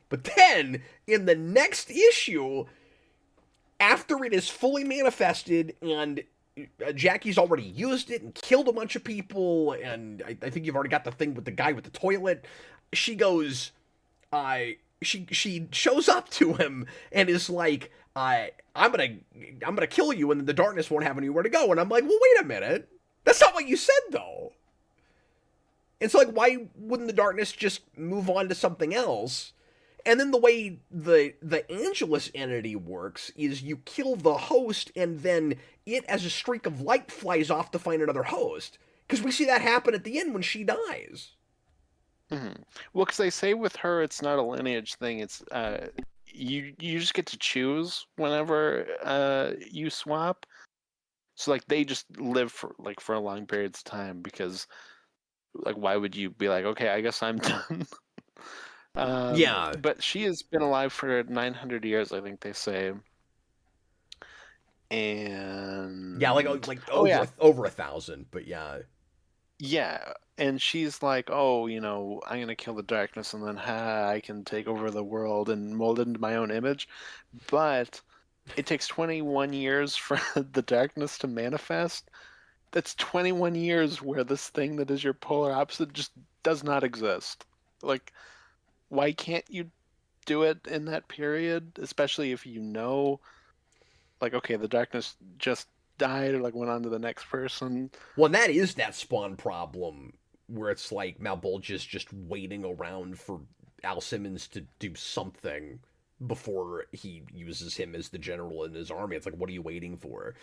in the next issue, after it is fully manifested and Jackie's already used it and killed a bunch of people, and I think you've already got the thing with the guy with the toilet. She goes, she shows up to him and is like, I'm gonna kill you, and the darkness won't have anywhere to go. And I'm like, well, wait a minute, that's not what you said though. And so like, why wouldn't the darkness just move on to something else? And then the way the Angelus entity works is you kill the host, and then it, as a streak of light, flies off to find another host. Because we see that happen at the end when she dies. mhm. Well, because they say with her, it's not a lineage thing. It's you just get to choose whenever you swap. So like they just live for long periods of time because like why would you be like, okay, I guess I'm done. Yeah, But she has been alive for 900 years, I think they say. yeah, And like oh yeah, over 1,000. But yeah, yeah. And she's like, oh, I'm gonna kill the darkness, and then I can take over the world and mold it into my own image. But it takes 21 years for the darkness to manifest. That's 21 years where this thing that is your polar opposite just does not exist. Like, why can't you do it in that period? Especially if like, okay, the darkness just died or like went on to the next person. well, and that is that Spawn problem where it's like Malbolge is just waiting around for Al Simmons to do something before he uses him as the general in his army. It's like, what are you waiting for?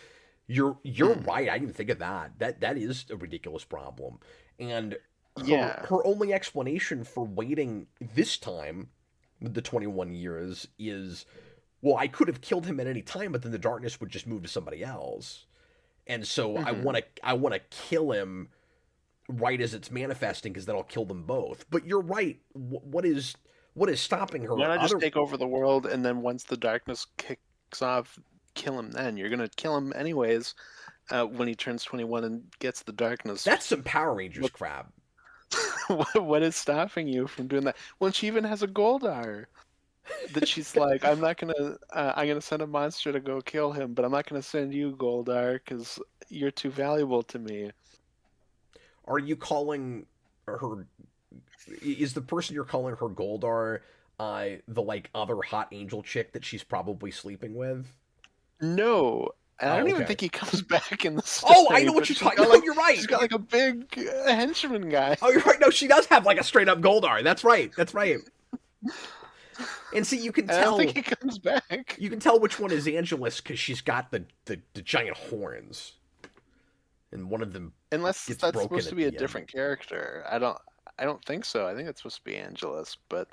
You're right. I didn't even think of that. That is a ridiculous problem. And Yeah. her only explanation for waiting this time with the 21 years is, well, I could have killed him at any time, but then the darkness would just move to somebody else. And so I want to kill him right as it's manifesting, because then I'll kill them both. But you're right. What is stopping her? Why not just take over the world, and then once the darkness kicks off, kill him then? You're going to kill him anyways when he turns 21 and gets the darkness. That's some Power Rangers crap. What is stopping you from doing that? Well, she even has a Goldar that she's like, I'm gonna send a monster to go kill him, but I'm not gonna send you, Goldar, because you're too valuable to me. Are you calling her? Is the person you're calling her Goldar the like other hot angel chick that she's probably sleeping with? No. And I don't even okay. think he comes back in the story. Oh, I know what you're talking about. Like, you're right. She's got like a big henchman guy. Oh, you're right. No, she does have like a straight up Goldar. That's right. That's right. And see, you can tell. I don't think he comes back. You can tell which one is Angelus because she's got the giant horns, and one of them. Unless gets that's broken supposed to at be a the end. different character. I don't think so. I think it's supposed to be Angelus, but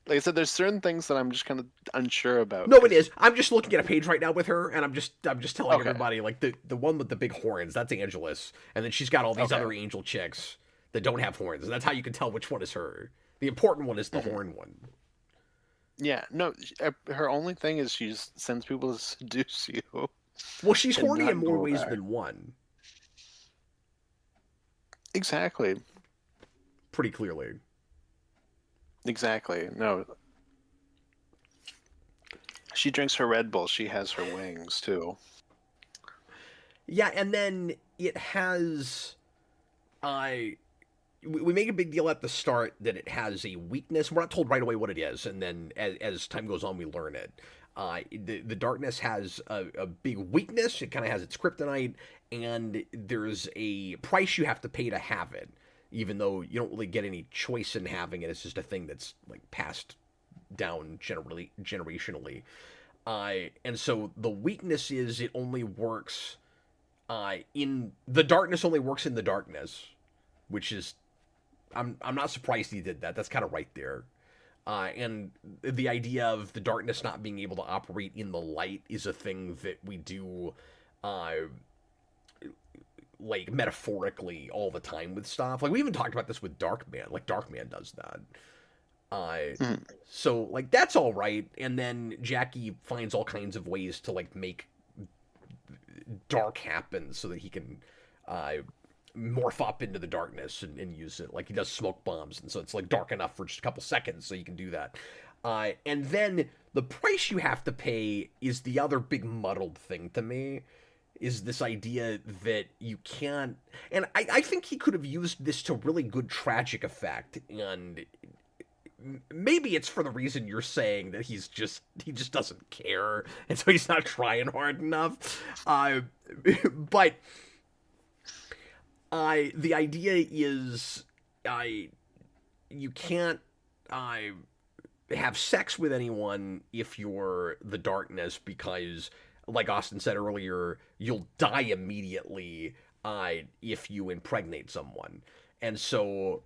like I said, there's certain things that I'm just kind of unsure about. No, it is. I'm just looking at a page right now with her, and I'm just telling everybody, like, the one with the big horns, that's Angelus, and then she's got all these other angel chicks that don't have horns, and that's how you can tell which one is her. The important one is the horn one. Yeah, no, her only thing is she sends people to seduce you. Well, she's And horny not in more go ways there. than one. Exactly. Pretty clearly. Exactly. No. She drinks her Red Bull. She has her wings too. Yeah, and then it has, we make a big deal at the start that it has a weakness. We're not told right away what it is, and then as time goes on, we learn it. The darkness has a big weakness. It kind of has its kryptonite, and there's a price you have to pay to have it, even though you don't really get any choice in having it. It's just a thing that's like passed down generationally. And so the weakness is it only works in the darkness. Only works in the darkness, which is I'm not surprised he did that. That's kind of right there. And the idea of the darkness not being able to operate in the light is a thing that we do, like metaphorically all the time with stuff. Like we even talked about this with Darkman. Like Darkman does that. So like that's all right. And then Jackie finds all kinds of ways to like make dark happen so that he can morph up into the darkness and use it. Like he does smoke bombs, and so it's like dark enough for just a couple seconds so you can do that. And then the price you have to pay is the other big muddled thing to me, is this idea that you can't, and I think he could have used this to really good tragic effect, and maybe it's for the reason you're saying that he just doesn't care, and so he's not trying hard enough. But the idea is you can't have sex with anyone if you're the darkness, because, like Austin said earlier, you'll die immediately if you impregnate someone. And so,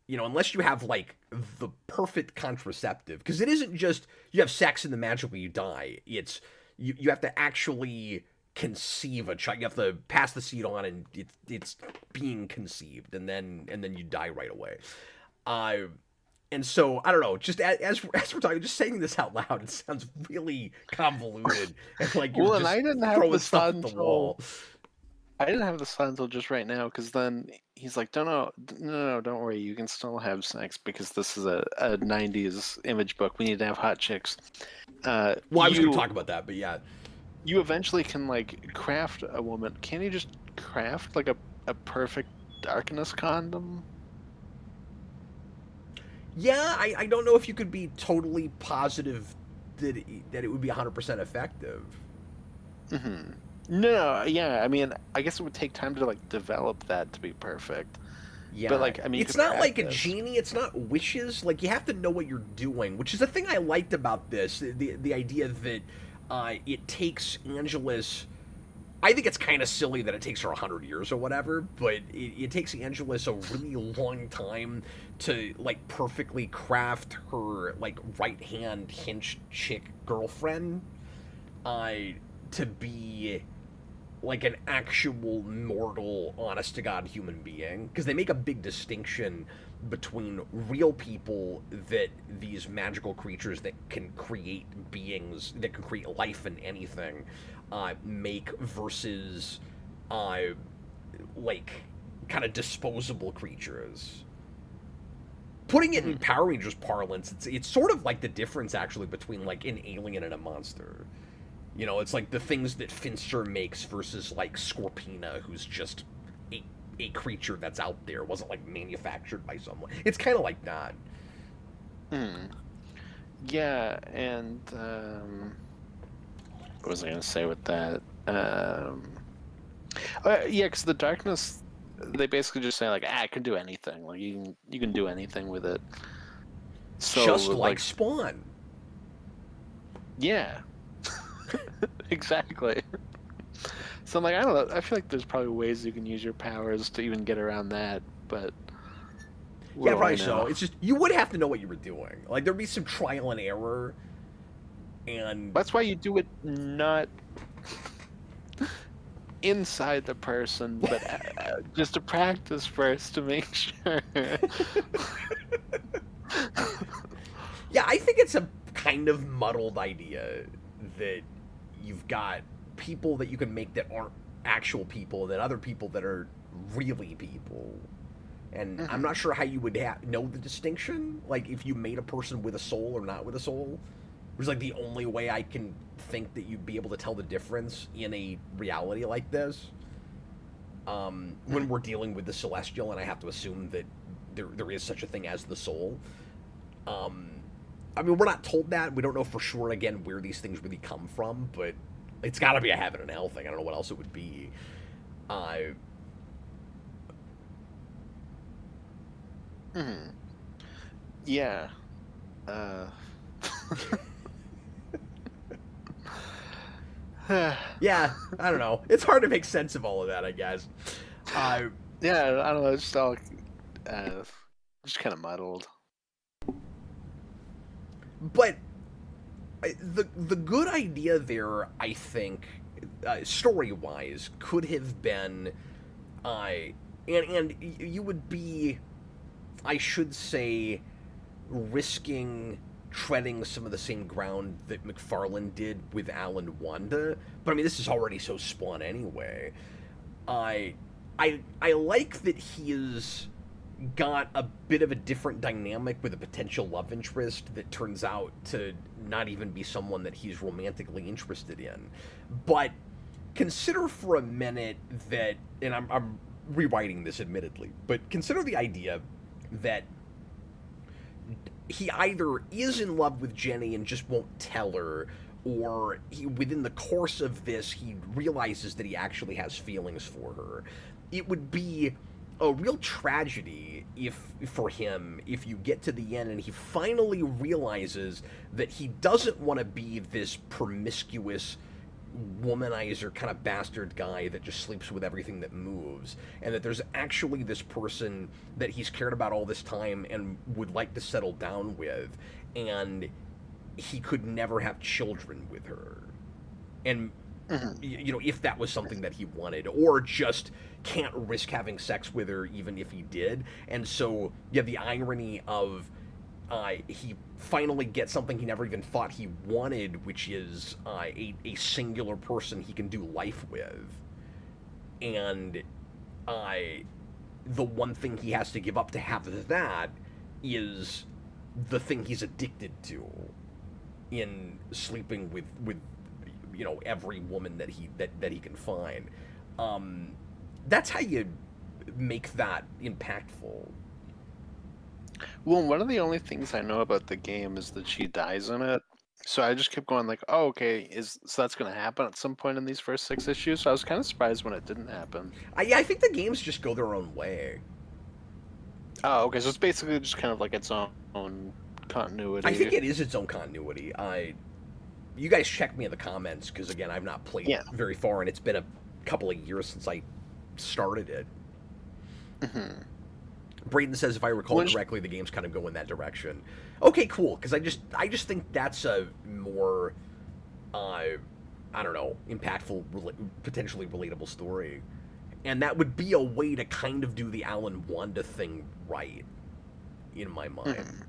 you know, unless you have like the perfect contraceptive, because it isn't just you have sex and then magically you die. It's you have to actually conceive a child. You have to pass the seed on, and it's being conceived, and then you die right away. And so I don't know. Just as we're talking, just saying this out loud, it sounds really convoluted and like you're just and I didn't have throwing the stuff at the wall. I didn't have this thought until just right now, because then he's like, no, don't worry, you can still have sex because this is a 90s image book. We need to have hot chicks. Well, I was going to talk about that, but yeah. You eventually can, like, craft a woman. Can't you just craft, like, a perfect darkness condom? Yeah, I don't know if you could be totally positive that it would be 100% effective. No, yeah, I mean, I guess it would take time to, like, develop that to be perfect. But Yeah, like, I mean, you it's could not like a practice. genie. It's not wishes. Like you have to know what you're doing, which is the thing I liked about this. The idea that it takes Angelus. I think it's kind of silly that it takes her 100 years or whatever, but it takes Angelus a really long time to like perfectly craft her like right hand hinge chick girlfriend, uh, to be like an actual mortal, honest to God human being. Because they make a big distinction between real people that these magical creatures that can create beings, that can create life in anything, make versus, uh, like, kind of disposable creatures. Putting it in Mhm. Power Rangers parlance, it's sort of like the difference actually between like an alien and a monster. You know, it's like the things that Finster makes versus like Scorpina, who's just a, a creature that's out there, wasn't like manufactured by someone. It's kind of like that. Mhm. Yeah, and what was I gonna say with that? Yeah, because the darkness, they basically just say like, I can do anything. Like you can do anything with it. So Just like like, Spawn. yeah, exactly. So I'm like, I don't know. I feel like there's probably ways you can use your powers to even get around that, but what Yeah, do I probably so. know? It's just you would have to know what you were doing. Like there'd be some trial and error, and That's why you do it not inside the person, but just to practice first to make sure. yeah, I think it's a kind of muddled idea that you've got people that you can make that aren't actual people, and then other people that are really people. And I'm not Mhm. sure how you would know the distinction, like if you made a person with a soul or not with a soul. It was like the only way I can think that you'd be able to tell the difference in a reality like this. When Mhm. we're dealing with the celestial, and I have to assume that there is such a thing as the soul. Um, I mean, we're not told that. We don't know for sure, again, where these things really come from, but it's got to be a heaven and hell thing. I don't know what else it would be. Uh, Mhm. Yeah. Uh. yeah, I don't know. It's hard to make sense of all of that, I guess. Uh, Yeah, I don't know. It's just all uh, just kind of muddled. but the good idea there, I think, story wise, could have been, and you would be, I should say, risking treading some of the same ground that McFarlane did with Alan Wanda. But I mean, this is already so Spawn anyway. I I like that he is got a bit of a different dynamic with a potential love interest that turns out to not even be someone that he's romantically interested in. But consider for a minute that, and I'm rewriting this admittedly, but consider the idea that he either is in love with Jenny and just won't tell her, or within the course of this, he realizes that he actually has feelings for her. It would be a real tragedy if for him if you get to the end and he finally realizes that he doesn't want to be this promiscuous womanizer kind of bastard guy that just sleeps with everything that moves, and that there's actually this person that he's cared about all this time and would like to settle down with, and he could never have children with her. And Mhm. you know, if that was something that he wanted, or just can't risk having sex with her even if he did. And so you have the irony of he finally gets something he never even thought he wanted, which is a singular person he can do life with. And uh, the one thing he has to give up to have that is the thing he's addicted to in sleeping with you know every woman that he can find. Um, that's how you make that impactful. Well, one of the only things I know about the game is that she dies in it. So I just kept going like, oh, okay, is so that's going to happen at some point in these first 6 issues. So I was kind of surprised when it didn't happen. Yeah, I think the games just go their own way. Oh, okay. So it's basically just kind of like its own I think continuity. it is its own continuity. You guys check me in the comments because again, I've not played Yeah. very far, and it's been a couple of years since I started it. Hmm. Braden says, if I recall When, correctly, the games kind of go in that direction. Okay, cool. Because I just think that's a more, I don't know, impactful, potentially relatable story, and that would be a way to kind of do the Alan Wanda thing right, in my mind. mhm.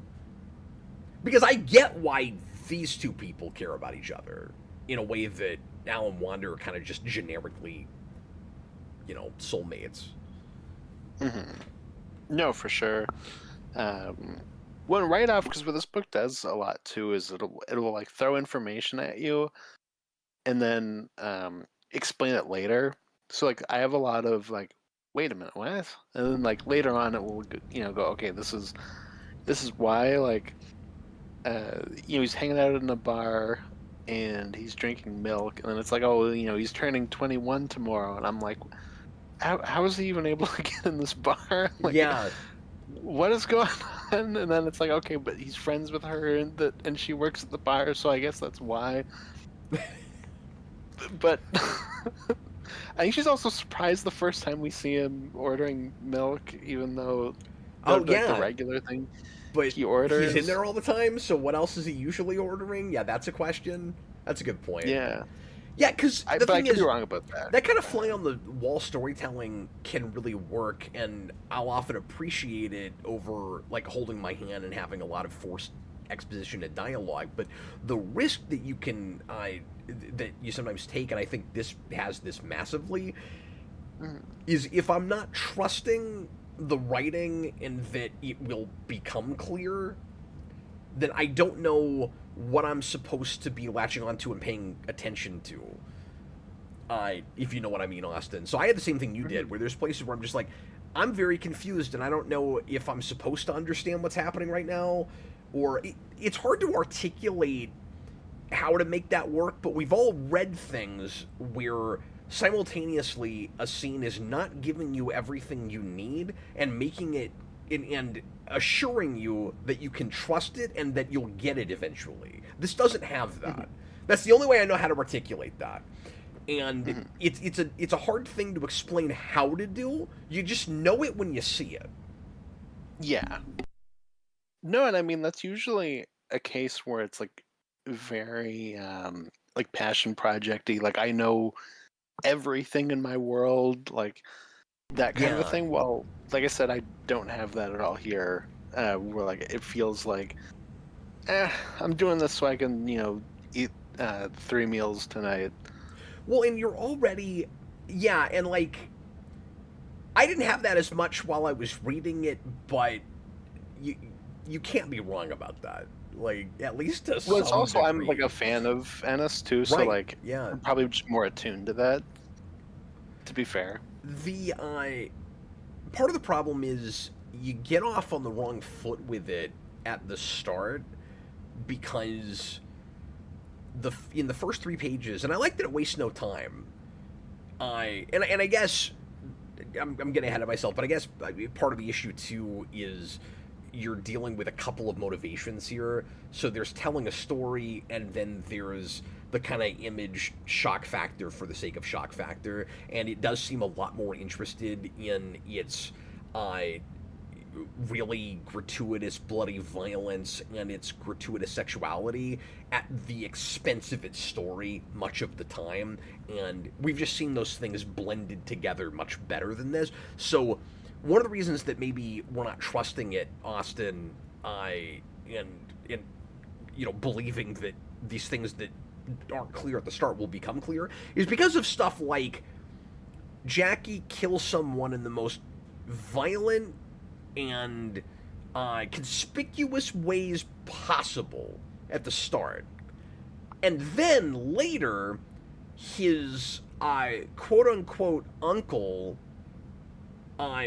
Because I get why these two people care about each other in a way that Alan Wanda are kind of just generically, soulmates. Hmm. No, for sure. Um, One right off, because what this book does a lot too is it'll like throw information at you and then explain it later. So like I have a lot of like, wait a minute, what? And then like later on it will go, okay, this is why like he's hanging out in a bar and he's drinking milk, and then it's like, oh, he's turning 21 tomorrow, and I'm like, how is he even able to get in this bar? Like, Yeah, what is going on? And then it's like, okay, but he's friends with her, and she works at the bar, so I guess that's why. But I think she's also surprised the first time we see him ordering milk, even though oh the yeah, regular thing but he he's in orders. there all the time, so what else is he usually ordering? Yeah, that's a question. That's a good point. Yeah, Yeah, because the but I thing could be is, wrong about that. that kind of fly on the wall storytelling can really work, and I'll often appreciate it over like holding my hand and having a lot of forced exposition and dialogue. But the risk that that you sometimes take, and I think this has this massively, Mhm. is if I'm not trusting the writing and that it will become clear, then I don't know what I'm supposed to be latching onto and paying attention to. If you know what I mean, Austin. So I had the same thing you did, Mhm. where there's places where I'm just like, I'm very confused, and I don't know if I'm supposed to understand what's happening right now, or it's hard to articulate how to make that work. But we've all read things where simultaneously a scene is not giving you everything you need and making it and assuring you that you can trust it and that you'll get it eventually. This doesn't have Mhm. that. That's the only way I know how to articulate that, and Mhm. it's a hard thing to explain how to do. You just know it when you see it. Yeah. No, and I mean that's usually a case where it's like very like passion projecty. Like I know everything in my world, like that kind of a Yeah. thing. Well, like I said, I don't have that at all here. Where like it feels like, I'm doing this so I can, eat 3 meals tonight. Well, and you're already, yeah, and like I didn't have that as much while I was reading it, but you you can't be wrong about that. Like at least to Well, it's some also I'm like degree. a fan of Ennis too, so Right. like Yeah. I'm probably just more attuned to that. To be fair. The part of the problem is you get off on the wrong foot with it at the start because in the first 3 pages, and I like that it wastes no time. I guess I'm getting ahead of myself, but I guess part of the issue too is you're dealing with a couple of motivations here. So there's telling a story, and then there's the kind of image shock factor for the sake of shock factor, and it does seem a lot more interested in its uh, really gratuitous bloody violence and its gratuitous sexuality at the expense of its story much of the time, and we've just seen those things blended together much better than this. So one of the reasons that maybe we're not trusting it, Austin, and and believing that these things that aren't clear at the start will become clear is because of stuff like Jackie kills someone in the most violent and conspicuous ways possible at the start. And then later, his quote unquote uncle uh,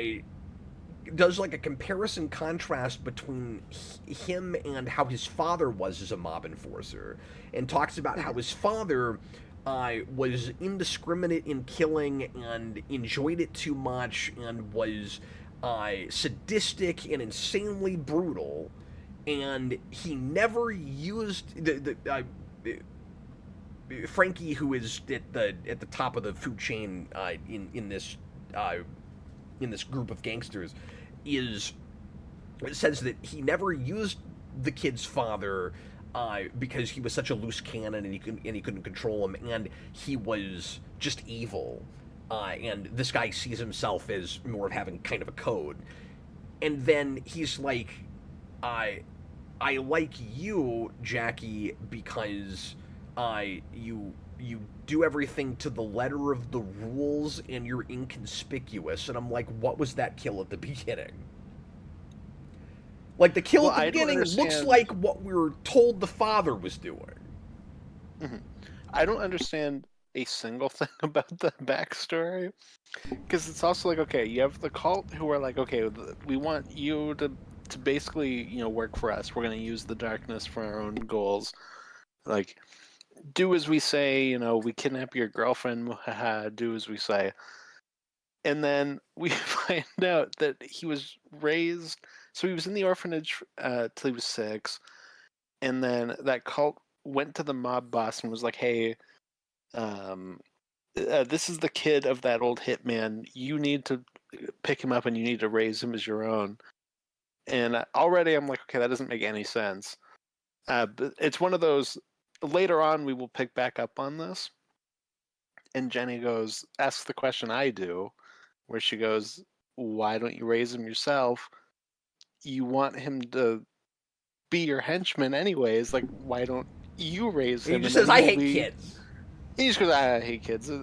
does like a comparison contrast between him and how his father was as a mob enforcer, and talks about how his father was indiscriminate in killing and enjoyed it too much and was sadistic and insanely brutal, and he never used Frankie, who is at the top of the food chain uh, in this group of gangsters, is says that he never used the kid's father because he was such a loose cannon and he couldn't control him, and he was just evil. And this guy sees himself as more of having kind of a code. And then he's like, I like you, Jackie, because you do everything to the letter of the rules and you're inconspicuous. And I'm like, what was that kill at the beginning? Like, the kill at the beginning looks like what we were told the father was doing. Mm-hmm. I don't understand a single thing about the backstory, because it's also like, okay, you have the cult who are like, okay, we want you to basically, you know, work for us. We're going to use the darkness for our own goals. Like, do as we say, you know, we kidnap your girlfriend, do as we say. And then we find out that he was raised, so he was in the orphanage till he was 6, and then that cult went to the mob boss and was like, hey, this is the kid of that old hitman. You need to pick him up and you need to raise him as your own. And already I'm like, okay, that doesn't make any sense. But it's one of those, later on we will pick back up on this. And Jenny asks the question I do, where she goes, why don't you raise him yourself? You want him to be your henchman anyways. Like, why don't you raise him? He just says, I hate kids. He just goes, I hate kids. You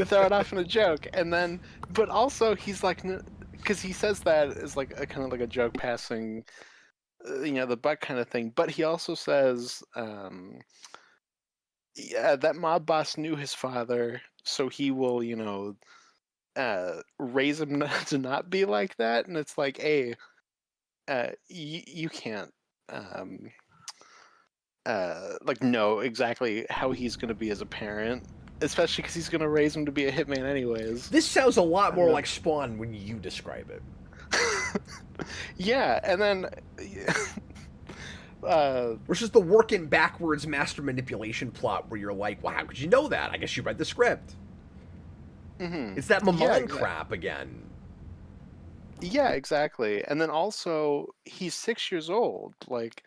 throw it off in a joke. And then, but also he's like, because he says that as like a kind of like a joke passing, you know, the buck kind of thing. But he also says, yeah, that mob boss knew his father, so he will, you know, raise him to not be like that. And it's like, hey, you can't, like, know exactly how he's going to be as a parent, especially because he's going to raise him to be a hitman anyways. This sounds a lot more like Spawn when you describe it. Yeah, and then versus the working backwards master manipulation plot where you're like, wow, how could you know that? I guess you read the script. Mm-hmm. It's that Maman crap again. Yeah, exactly. And then also, he's 6 years old. Like,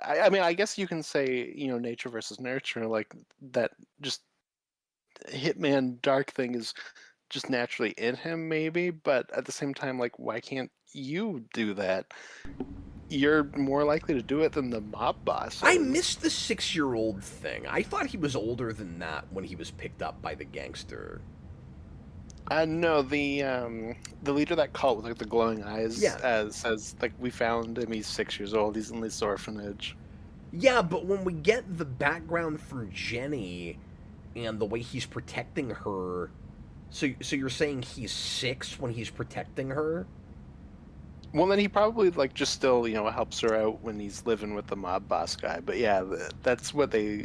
I mean, I guess you can say, you know, nature versus nurture, like, that just hitman dark thing is just naturally in him, maybe, but at the same time, like, why can't you do that? You're more likely to do it than the mob boss is. I missed the 6-year-old thing. I thought he was older than that when he was picked up by the gangster. No, the leader of that cult with like the glowing eyes, says like, we found him. He's 6 years old. He's in this orphanage. Yeah, but when we get the background from Jenny and the way he's protecting her, so you're saying he's 6 when he's protecting her? Well, then he probably like just still, you know, helps her out when he's living with the mob boss guy. But yeah, that's what they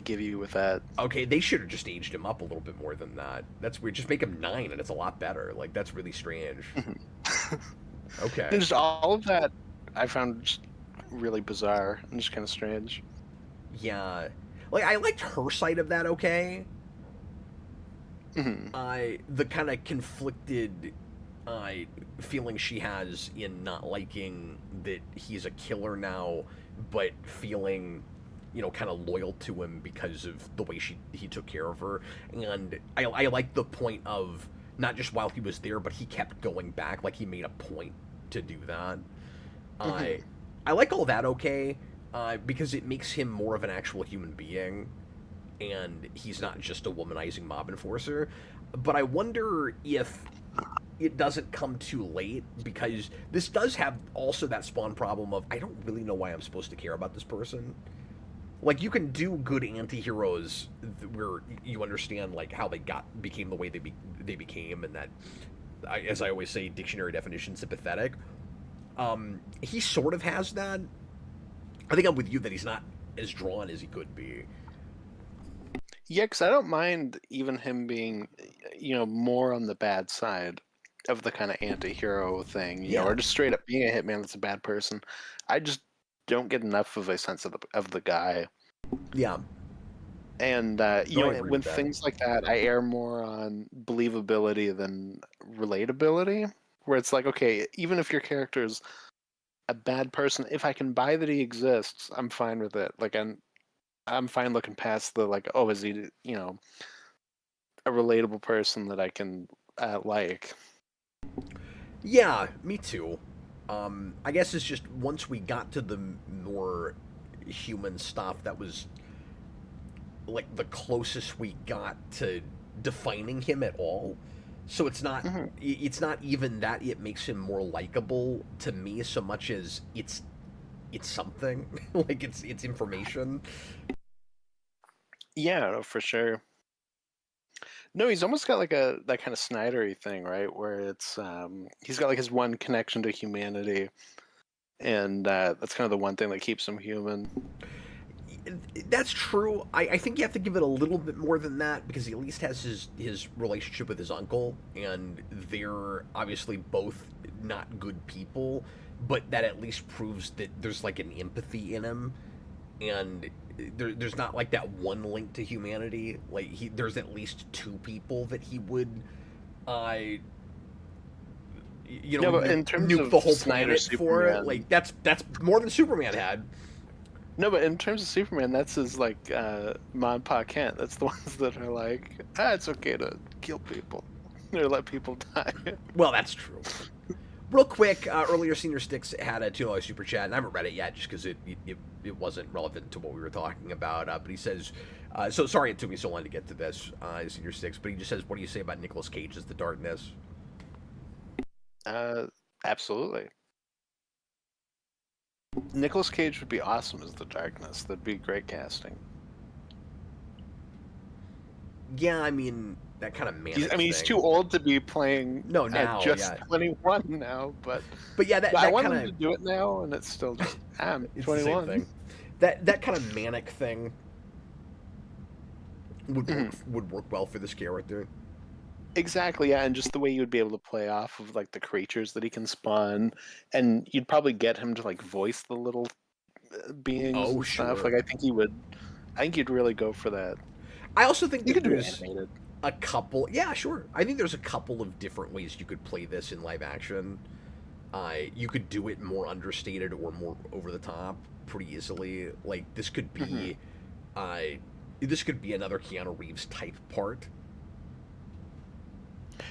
give you with that. Okay, they should have just aged him up a little bit more than that. That's weird. Just make him 9 and it's a lot better. Like, that's really strange. Okay. And just all of that I found just really bizarre and just kind of strange. Yeah. Like, I liked her side of that, okay? Mm-hmm. The kind of conflicted feeling she has in not liking that he's a killer now, but feeling, you know, kind of loyal to him because of the way he took care of her. And I like the point of not just while he was there, but he kept going back, like he made a point to do that. Mm-hmm. I like all that, okay, because it makes him more of an actual human being, and he's not just a womanizing mob enforcer. But I wonder if it doesn't come too late, because this does have also that Spawn problem of, I don't really know why I'm supposed to care about this person. Like, you can do good anti-heroes where you understand, like, how they became the way they became, and that, as I always say, dictionary definition, sympathetic. He sort of has that. I think I'm with you that he's not as drawn as he could be. Yeah, because I don't mind even him being, more on the bad side of the kind of anti-hero thing, Yeah. or just straight up being a hitman that's a bad person. I just don't get enough of a sense of the guy. Yeah. And No, I agree when with that. things like that, I err more on believability than relatability. Where it's like, okay, even if your character's a bad person, if I can buy that he exists, I'm fine with it. Like I'm fine looking past the like, oh, is he a relatable person that I can like. Yeah, me too. I guess it's just once we got to the more human stuff, that was like the closest we got to defining him at all. So Hmm. it's not even that it makes him more likable to me so much as it's something like it's information. Yeah, no, for sure. No, he's almost got like a that kind of Snydery thing, right? Where it's he's got like his one connection to humanity, and that's kind of the one thing that keeps him human. That's true. I think you have to give it a little bit more than that because he at least has his relationship with his uncle, and they're obviously both not good people, but that at least proves that there's like an empathy in him, and there's not like that one link to humanity. Like there's at least two people that he would, uh, Yeah, but in terms nuke of the whole Snyder planet for it. Superman, Like that's more than Superman had. no, but in terms of Superman, that's his like Ma and Pa Kent. That's the ones that are like, it's okay to kill people or let people die. Well, that's true. Real quick, earlier Senior Sticks had a $2 super chat, and I haven't read it yet just because it wasn't relevant to what we were talking about. But he says, so sorry it took me so long to get to this, Senior Sticks, but he just says, what do you say about Nicolas Cage as the Darkness? Uh, Absolutely. Nicolas Cage would be awesome as the Darkness. That'd be great casting. Yeah, I mean, that kind of He's, manic I mean, he's too thing. old to be playing No, now, just yeah. 21 now, but But yeah, I that want kind him to of, do it now, and it's still just, I'm it's the same 21. thing. That kind of manic thing Mhm. would work well for this character. Exactly, yeah, and just the way you would be able to play off of like the creatures that he can spawn, and you'd probably get him to like voice the little beings Oh, and stuff. Like sure. I think you'd really go for that. I also think You that could do it there's animated. a couple. Yeah, sure. I think there's a couple of different ways you could play this in live action. You could do it more understated or more over the top pretty easily. Like Hmm. uh, this could be another Keanu Reeves type part.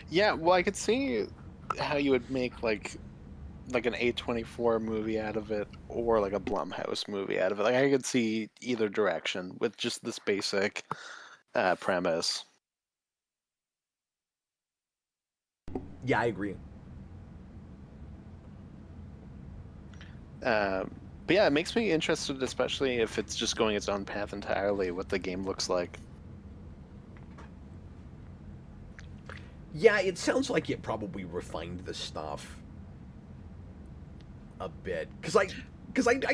Yeah, well, I could see how you would make like an A24 movie out of it or like a Blumhouse movie out of it. Like I could see either direction with just this basic premise. Yeah, I agree. Um, but yeah, it makes me interested, especially if it's just going its own path entirely, what the game looks like. Yeah, it sounds like it probably refined the stuff a bit because I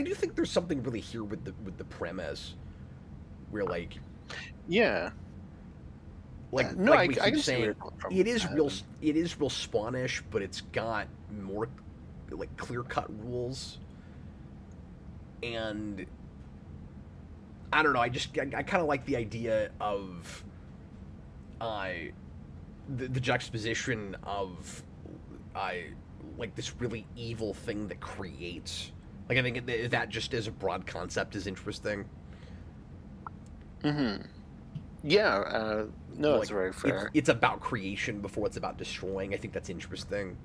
do think there's something really here with the premise where Yeah. No, like we I keep can see where you're saying coming from with that. And it is real Spawnish, but it's got more like clear cut rules, and I don't know. I kind of like the idea of uh, the juxtaposition of uh, like this really evil thing that creates. Like I think that just as a broad concept is interesting. hmm Yeah, no, that's Like very fair. it's about creation before it's about destroying. I think that's interesting.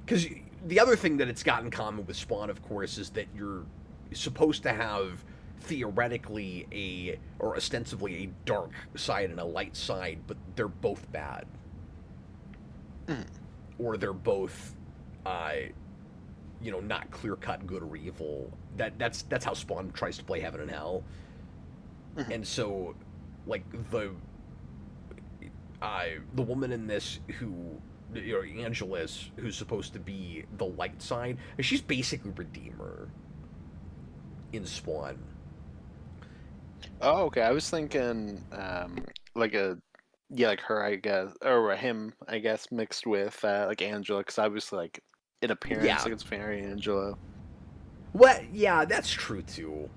Because the other thing that it's got in common with Spawn, of course, is that you're supposed to have theoretically a or ostensibly a dark side and a light side, but they're both bad, Mhm. or they're both, uh, not clear cut good or evil. That's how Spawn tries to play heaven and hell, Mhm. and so, like the woman in this who Angelus, who's supposed to be the light side, she's basically Redeemer in Spawn. Oh, okay. I was thinking like a yeah, like her, I guess, or him, I guess, mixed with like Angela, because obviously, like in appearance, Yeah. like it's very Angela. Well, yeah, that's true too.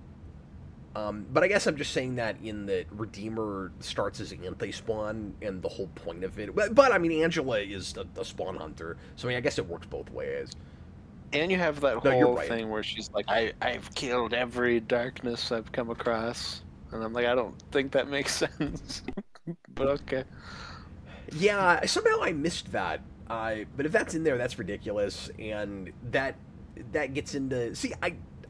But I guess I'm just saying that in that Redeemer starts as anti-spawn, and the whole point of it. But I mean, Angela is a spawn hunter, so I mean, I guess it works both ways. And you have that No, you're whole right. thing where she's like, I've killed every darkness I've come across. And I'm like, I don't think that makes sense. But okay. Yeah, somehow I missed that. But if that's in there, that's ridiculous, and that gets into. See,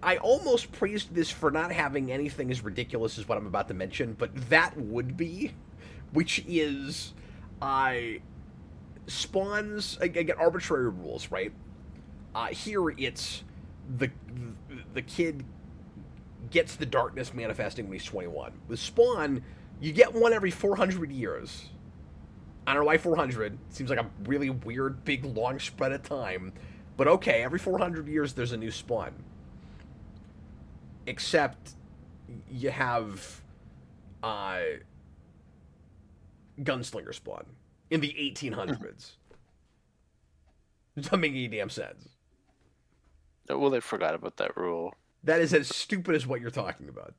I almost praised this for not having anything as ridiculous as what I'm about to mention, but that would be, which is, I spawns again arbitrary rules, right? Here it's the the kid gets the darkness manifesting when he's 21. With Spawn, you get one every 400 years. I don't know why 400. Seems like a really weird, big, long spread of time. But okay, every 400 years there's a new Spawn. Except you have uh, Gunslinger Spawn in the 1800s. It doesn't make any damn sense. Well, they forgot about that rule. That is as stupid as what you're talking about.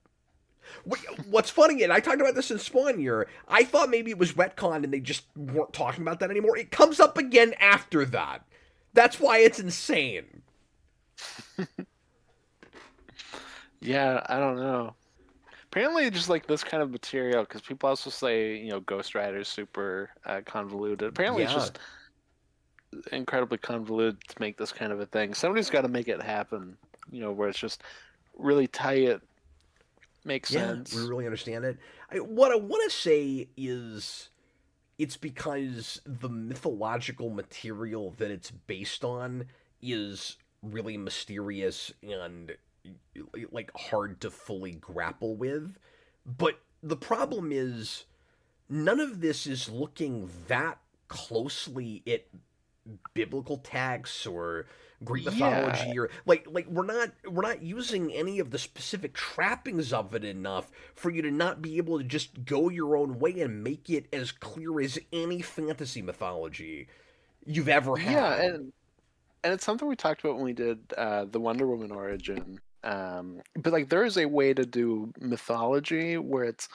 What's funny, and I talked about this in Spawn Year, I thought maybe it was retcon and they just weren't talking about that anymore. It comes up again after that. That's why it's insane. Yeah, I don't know. Apparently, just like this kind of material, because people also say, Ghost Rider is super convoluted. Apparently, it's Yeah. just incredibly convoluted to make this kind of a thing. Somebody's got to make it happen, where it's just really tight, makes Yeah, we sense. really understand it. What I want to say is it's because the mythological material that it's based on is really mysterious and like hard to fully grapple with. But the problem is none of this is looking that closely at biblical texts or Greek Yeah, mythology or like we're not using any of the specific trappings of it enough for you to not be able to just go your own way and make it as clear as any fantasy mythology you've ever yeah, had. and it's something we talked about when we did the Wonder Woman origin. But like, there is a way to do mythology where it's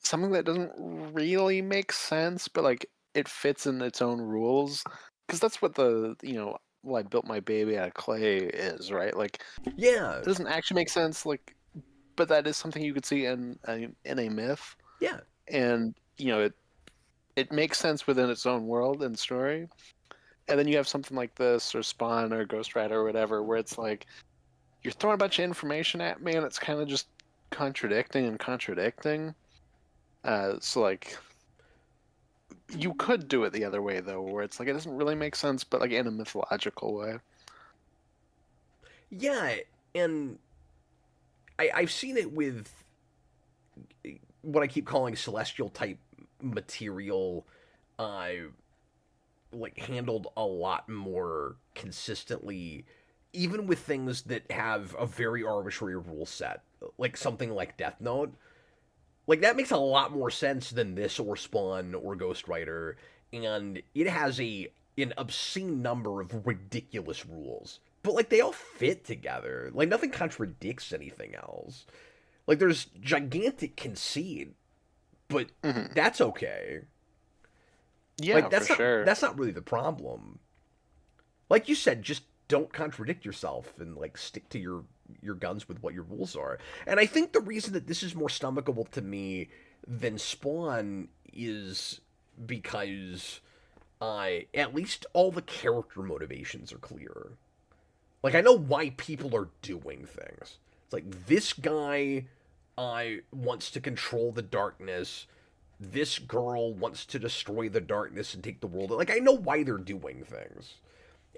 something that doesn't really make sense, but like it fits in its own rules. Because that's what well, I built my baby out of clay is, right? Like, Yeah, it doesn't actually make sense. Like, but that is something you could see in a myth, yeah, and it makes sense within its own world and story. And then you have something like this, or Spawn, or Ghost Rider, or whatever, where it's like you're throwing a bunch of information at me, and it's kind of just contradicting and contradicting. So like, you could do it the other way though, where it's like it doesn't really make sense, but like in a mythological way. yeah, and I've seen it with what I keep calling celestial type material. Uh, like handled a lot more consistently, even with things that have a very arbitrary rule set, like something like Death Note. Like that makes a lot more sense than this or Spawn or Ghost Rider, and it has an obscene number of ridiculous rules. But like they all fit together. Like nothing contradicts anything else. Like there's gigantic conceit, but Hmm. that's okay. Yeah, Like for sure. that's not really the problem. Like you said, just don't contradict yourself and like stick to your guns with what your rules are. And I think the reason that this is more stomachable to me than Spawn is because I at least all the character motivations are clear. Like I know why people are doing things. It's like this guy wants to control the darkness. This girl wants to destroy the darkness and take the world. Like I know why they're doing things.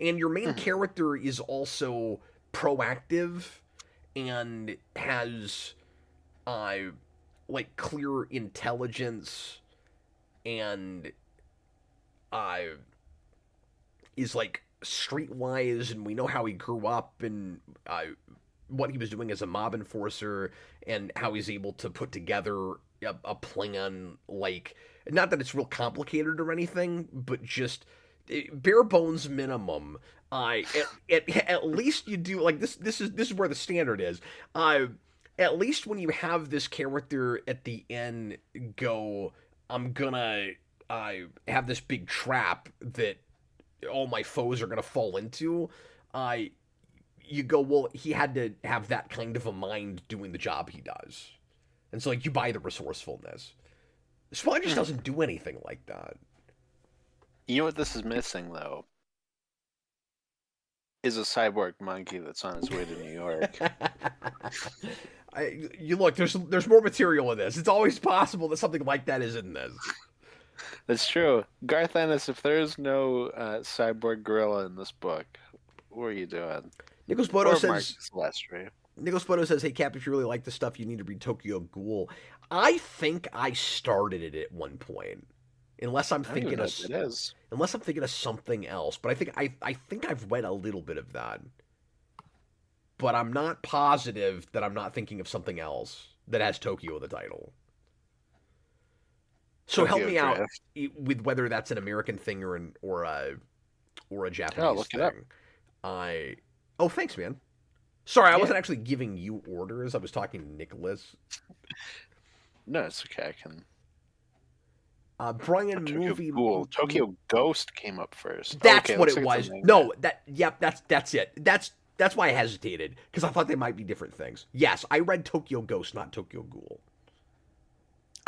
And your main Hmm. character is also proactive and has uh like clear intelligence and uh is like streetwise, and we know how he grew up, and what he was doing as a mob enforcer and how he's able to put together a plan, like, not that it's real complicated or anything, but just bare bones minimum. At least you do like this. This is where the standard is. At least when you have this character at the end go, I'm gonna have this big trap that all my foes are gonna fall into. I You go, well, he had to have that kind of a mind doing the job he does, and so like you buy the resourcefulness. Spawn just doesn't do anything like that. You know what this is missing though? Is a cyborg monkey that's on his way to New York. You look. There's more material in this. It's always possible that something like that is in this. That's true. Garth Ennis, if there is no cyborg gorilla in this book, what are you doing? Nicholas Bodo Or Marc says. Silvestri. Nicholas Bodo says, "Hey Cap, if you really like the stuff, you need to read Tokyo Ghoul." I think I started it at one point, unless I'm thinking of it is. unless I'm thinking of something else. But I think I've read a little bit of that. But I'm not positive that I'm not thinking of something else that has Tokyo in the title. So help me out with whether that's an American thing or a Japanese look thing. it up. Oh, thanks, man. Sorry, I Yeah. wasn't actually giving you orders. I was talking to Nicholas. No, it's okay. I can. Brian Tokyo movie. Ghoul. Tokyo Ghost came up first. That's Okay, what looks it like it's was. a No, that's it. That's why I hesitated because I thought they might be different things. Yes, I read Tokyo Ghost, not Tokyo Ghoul.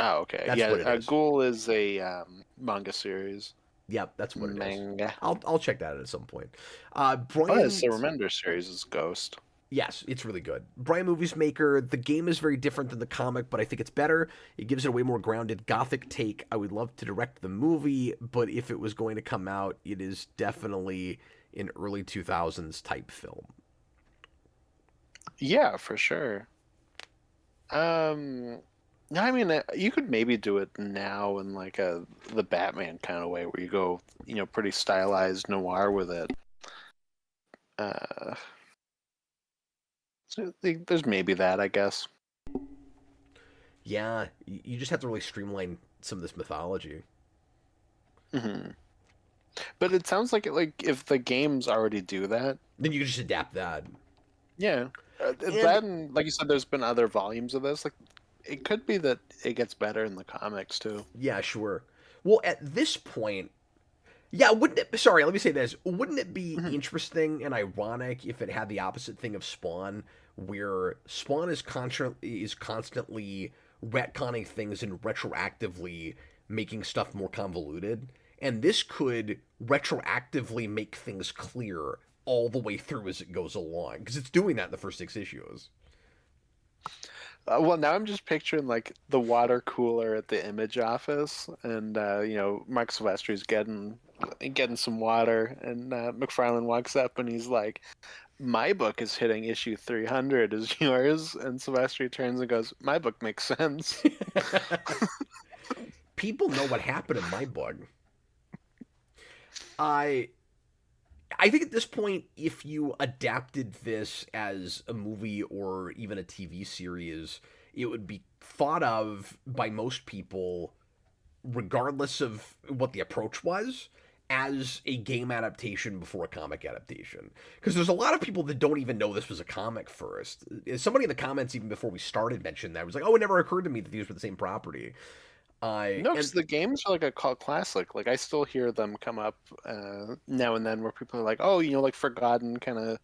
Oh, okay. That's what it is. Ghoul is a manga series. Yep, that's what it is. Manga. I'll check that out at some point. Oh, Brian, it's the Remender series is Ghost. yes, it's really good. Brian Movies Maker. The game is very different than the comic, but I think it's better. It gives it a way more grounded gothic take. I would love to direct the movie, but if it was going to come out, it is definitely an early 2000s type film. Yeah, for sure. No, I mean you could maybe do it now in like the Batman kind of way, where you go, pretty stylized noir with it. So there's maybe that, I guess. Yeah, you just have to really streamline some of this mythology. Hmm. But it sounds like if the games already do that, Then you can just adapt that. yeah. That and like you said, there's been other volumes of this. Like it could be that it gets better in the comics too. Yeah, sure. Well, at this point, yeah, wouldn't it? Sorry, let me say this. Wouldn't it be interesting and ironic if it had the opposite thing of Spawn, where Spawn is constantly retconning things and retroactively making stuff more convoluted, and this could retroactively make things clear all the way through as it goes along, because it's doing that in the first 6 issues. Well, now I'm just picturing like the water cooler at the Image office, and Marc Silvestri's getting some water, and McFarlane walks up and he's like, "My book is hitting issue 300. Is yours?" And Silvestri turns and goes, "My book makes sense." People know what happened in my book. I think at this point, if you adapted this as a movie or even a TV series, it would be thought of by most people, regardless of what the approach was, as a game adaptation before a comic adaptation. Because there's a lot of people that don't even know this was a comic first. Somebody in the comments, even before we started, mentioned that. It was like, oh, it never occurred to me that these were the same property. No, because the games are like a cult classic. Like I still hear them come up now and then, where people are like, "Oh, like forgotten kind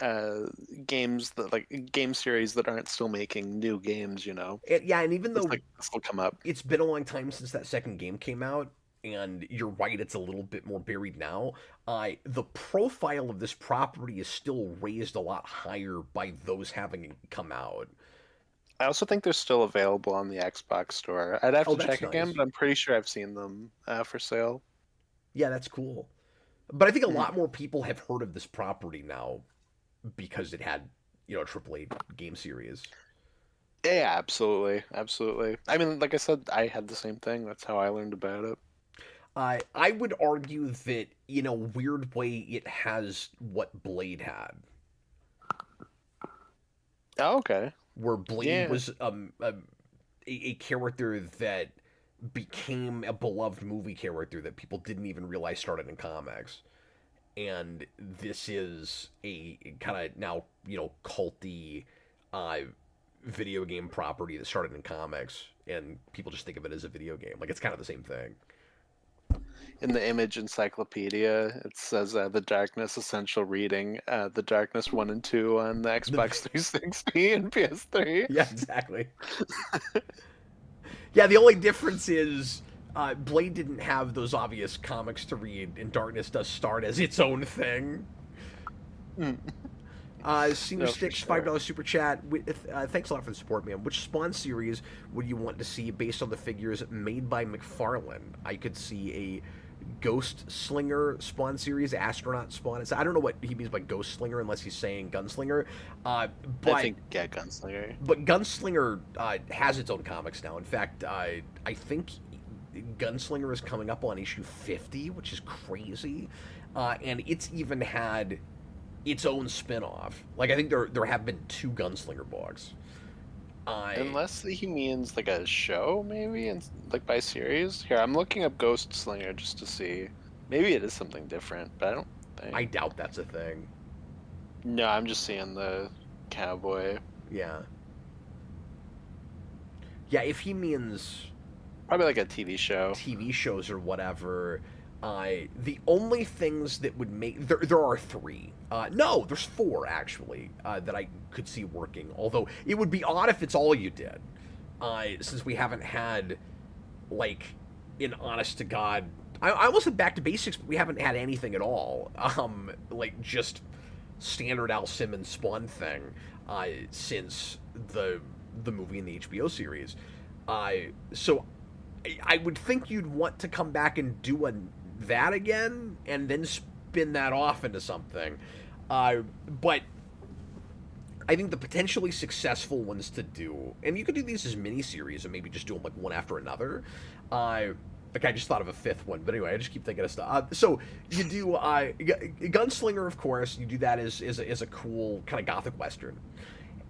of games that like game series that aren't still making new games." Yeah, and even though still come up. it's been a long time since that second game came out, and you're right, it's a little bit more buried now. The profile of this property is still raised a lot higher by those having come out. I also think they're still available on the Xbox store. I'd have to check again, nice. but I'm pretty sure I've seen them for sale. Yeah, that's cool. But I think a lot more people have heard of this property now because it had, a AAA game series. Yeah, absolutely, absolutely. I mean, like I said, I had the same thing. That's how I learned about it. I would argue that, in a weird way, it has what Blade had. Oh, okay. where Blade Yeah. was a character that became a beloved movie character that people didn't even realize started in comics. And this is a kind of now, culty uh, video game property that started in comics, and people just think of it as a video game. Like, it's kind of the same thing. In the Image Encyclopedia, it says The Darkness Essential Reading, The Darkness 1 and 2 on the The, Xbox 360 and PS3. yeah, exactly. Yeah, the only difference is Blade didn't have those obvious comics to read, and Darkness does start as its own thing. Mm. Senior No, for Sticks, sure. $5 super chat. Thanks a lot for the support, man. Which Spawn series would you want to see based on the figures made by McFarlane? I could see a Ghost Slinger Spawn series, Astronaut Spawn. I don't know what he means by Ghost Slinger unless he's saying Gunslinger. Uh, I but think, yeah, Gunslinger. but Gunslinger has its own comics now. In fact, I think Gunslinger is coming up on issue 50, which is crazy. And it's even had its own spin-off. Like, I think there have been 2 Gunslinger books. Unless he means like a show, maybe, and like by series. Here, I'm looking up Ghost Slinger just to see. Maybe it is something different, but I don't think. I doubt that's a thing. No, I'm just seeing the cowboy. Yeah. Yeah, if he means Probably like a TV show. TV shows or whatever, the only things that would make there are 3. No, there's 4 actually that I could see working. Although it would be odd if it's all you did, since we haven't had like an honest to god. I almost said back to basics, but we haven't had anything at all. Like just standard Al Simmons Spawn thing since the movie and the HBO series. So I would think you'd want to come back and do that again, and then spin that off into something. But I think the potentially successful ones to do, and you could do these as miniseries and maybe just do them like one after another. Like I just thought of a 5th one, but anyway, I just keep thinking of stuff. So you do Gunslinger, of course. You do that as a cool kind of gothic western,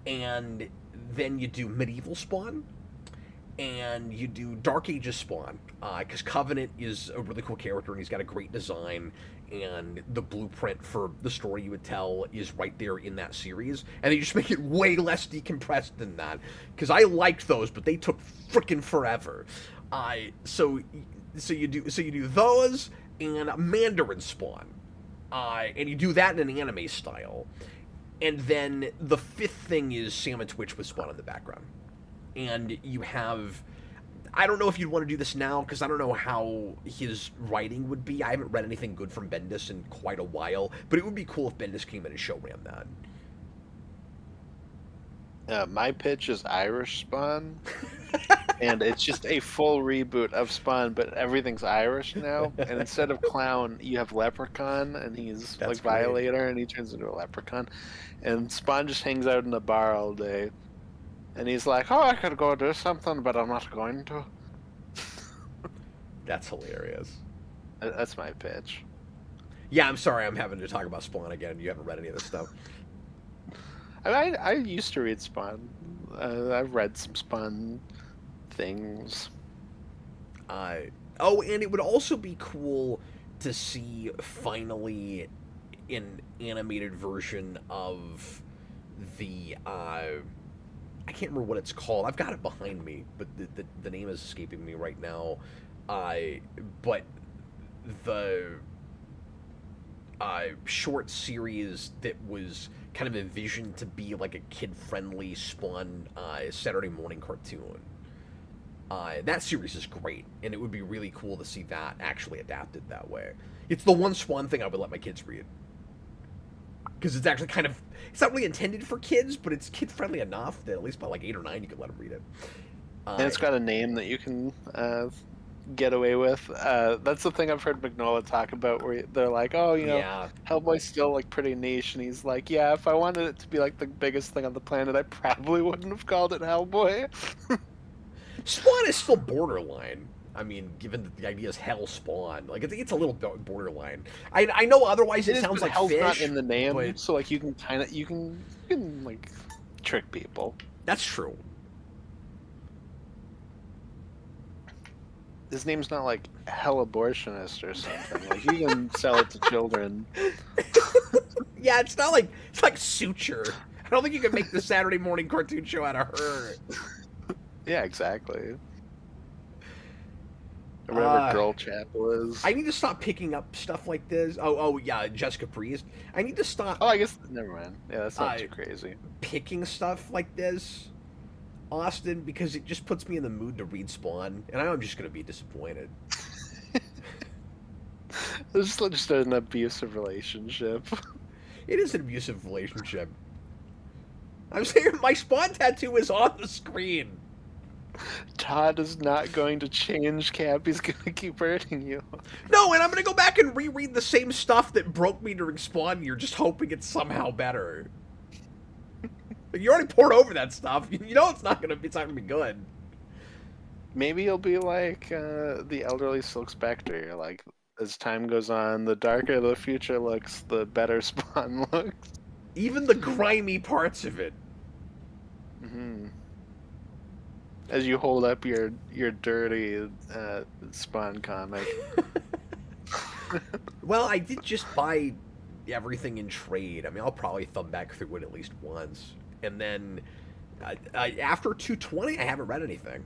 and then you do medieval Spawn, and you do Dark Ages Spawn, because Covenant is a really cool character and he's got a great design, and the blueprint for the story you would tell is right there in that series, and they just make it way less decompressed than that, because I liked those, but they took freaking forever. So you do those and Mandarin Spawn, and you do that in an anime style, and then the 5th thing is Sam and Twitch with Spawn in the background. And you have, I don't know if you'd want to do this now because I don't know how his writing would be. I haven't read anything good from Bendis in quite a while, but it would be cool if Bendis came in and show ran that. My pitch is Irish Spawn, and it's just a full reboot of Spawn, but everything's Irish now. And instead of clown, you have leprechaun, and he's That's like great. Violator, and he turns into a leprechaun. And Spawn just hangs out in the bar all day. And he's like, oh, I could go do something, but I'm not going to. That's hilarious. That's my pitch. Yeah, I'm sorry I'm having to talk about Spawn again. You haven't read any of this stuff. I used to read Spawn. I've read some Spawn things. Oh, and it would also be cool to see finally an animated version of the I can't remember what it's called. I've got it behind me, but the name is escaping me right now. But the short series that was kind of envisioned to be like a kid-friendly Spawn Saturday morning cartoon. That series is great, and it would be really cool to see that actually adapted that way. It's the one Spawn thing I would let my kids read. Because it's actually kind of, it's not really intended for kids, but it's kid-friendly enough that at least by like 8 or 9 you could let them read it. And it's got a name that you can get away with. That's the thing I've heard Magnola talk about, where they're like, oh, Yeah. Hellboy's still like pretty niche, and he's like, yeah, if I wanted it to be like the biggest thing on the planet, I probably wouldn't have called it Hellboy. Spawn is still borderline. I mean, given that the idea is Hell Spawn, like it's a little borderline. I know otherwise it sounds like Hell's fish. not in the name, but so like you can like trick people. That's true. His name's not like hell abortionist or something. Like you can sell it to children. Yeah, it's like Suture. I don't think you can make the Saturday morning cartoon show out of her. Yeah, exactly. Or whatever Girl Chapel is. I need to stop picking up stuff like this. Oh yeah, Jessica Priest. I need to stop. Oh, I guess never mind. Yeah, that's not too crazy. Picking stuff like this, Austin, because it just puts me in the mood to read Spawn, and I'm just gonna be disappointed. It's just an abusive relationship. It is an abusive relationship. I'm saying my Spawn tattoo is on the screen. Todd is not going to change, Cap. He's going to keep hurting you. No, and I'm going to go back and reread the same stuff that broke me during Spawn Year, just hoping it's somehow better. You already poured over that stuff. You know it's not going to be good. Maybe you'll be like the elderly Silk Spectre. Like, as time goes on, the darker the future looks, the better Spawn looks. Even the grimy parts of it. Mm-hmm. As you hold up your dirty Spawn comic. Well, I did just buy everything in trade. I mean, I'll probably thumb back through it at least once. And then after 220, I haven't read anything.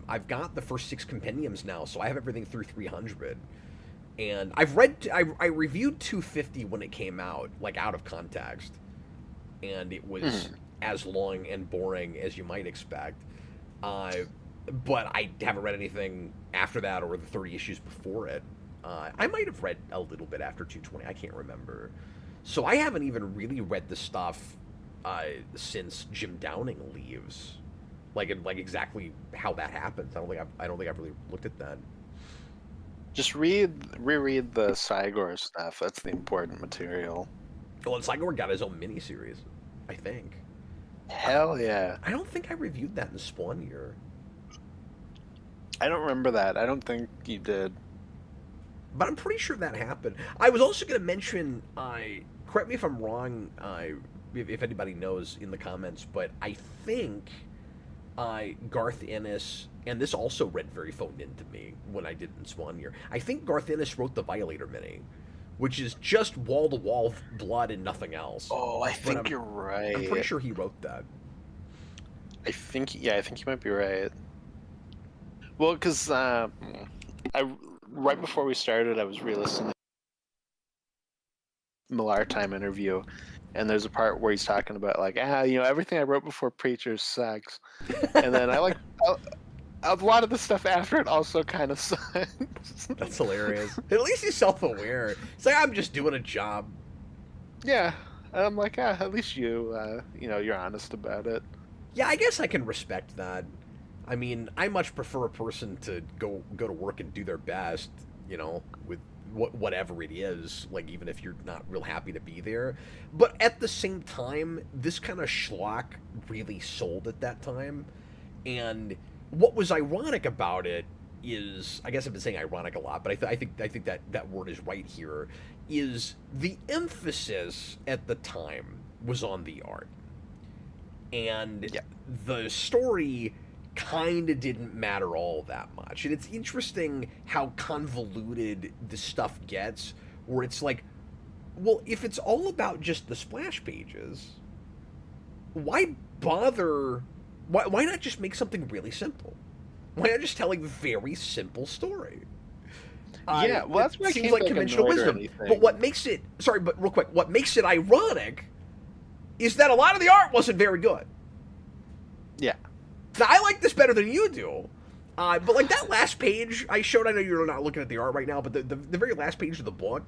I've got the first 6 compendiums now, so I have everything through 300. And I reviewed 250 when it came out, like out of context. And it was as long and boring as you might expect. But I haven't read anything after that or the 30 issues before it. I might have read a little bit after 220. I can't remember. So I haven't even really read the stuff since Jim Downing leaves. Like exactly how that happens. I don't think I've really looked at that. Just reread the Cygor stuff. That's the important material. Well, and Cygor got his own miniseries, I think. Hell yeah. I don't think I reviewed that in Spawn Year. I don't remember that. I don't think you did. But I'm pretty sure that happened. I was also going to mention, correct me if I'm wrong, if anybody knows in the comments, but I think Garth Ennis, and this also read very phoned in to me when I did in Spawn Year, I think Garth Ennis wrote the Violator mini, which is just wall-to-wall blood and nothing else. Oh, I think you're right. I'm pretty sure he wrote that. I think you might be right. Well, because right before we started, I was re-listening to the Millar Time interview, and there's a part where he's talking about like, everything I wrote before Preacher sucks, and then I like a lot of the stuff after it also kind of sucks. That's hilarious. At least he's self-aware. It's like, I'm just doing a job. Yeah, and I'm like, at least you're honest about it. Yeah, I guess I can respect that. I mean, I much prefer a person to go to work and do their best, with whatever it is, like even if you're not real happy to be there. But at the same time, this kind of schlock really sold at that time. And what was ironic about it is, I guess I've been saying ironic a lot, but I think that word is right here, is the emphasis at the time was on the art. And the story kind of didn't matter all that much. And it's interesting how convoluted the stuff gets, where it's like, well, if it's all about just the splash pages, why bother? Why not just make something really simple? Why not just tell a very simple story? Yeah, well, that's what seems like conventional wisdom. But what makes it, but real quick, what makes it ironic is that a lot of the art wasn't very good. Yeah. Now, I like this better than you do. But like that last page I showed, I know you're not looking at the art right now, but the very last page of the book,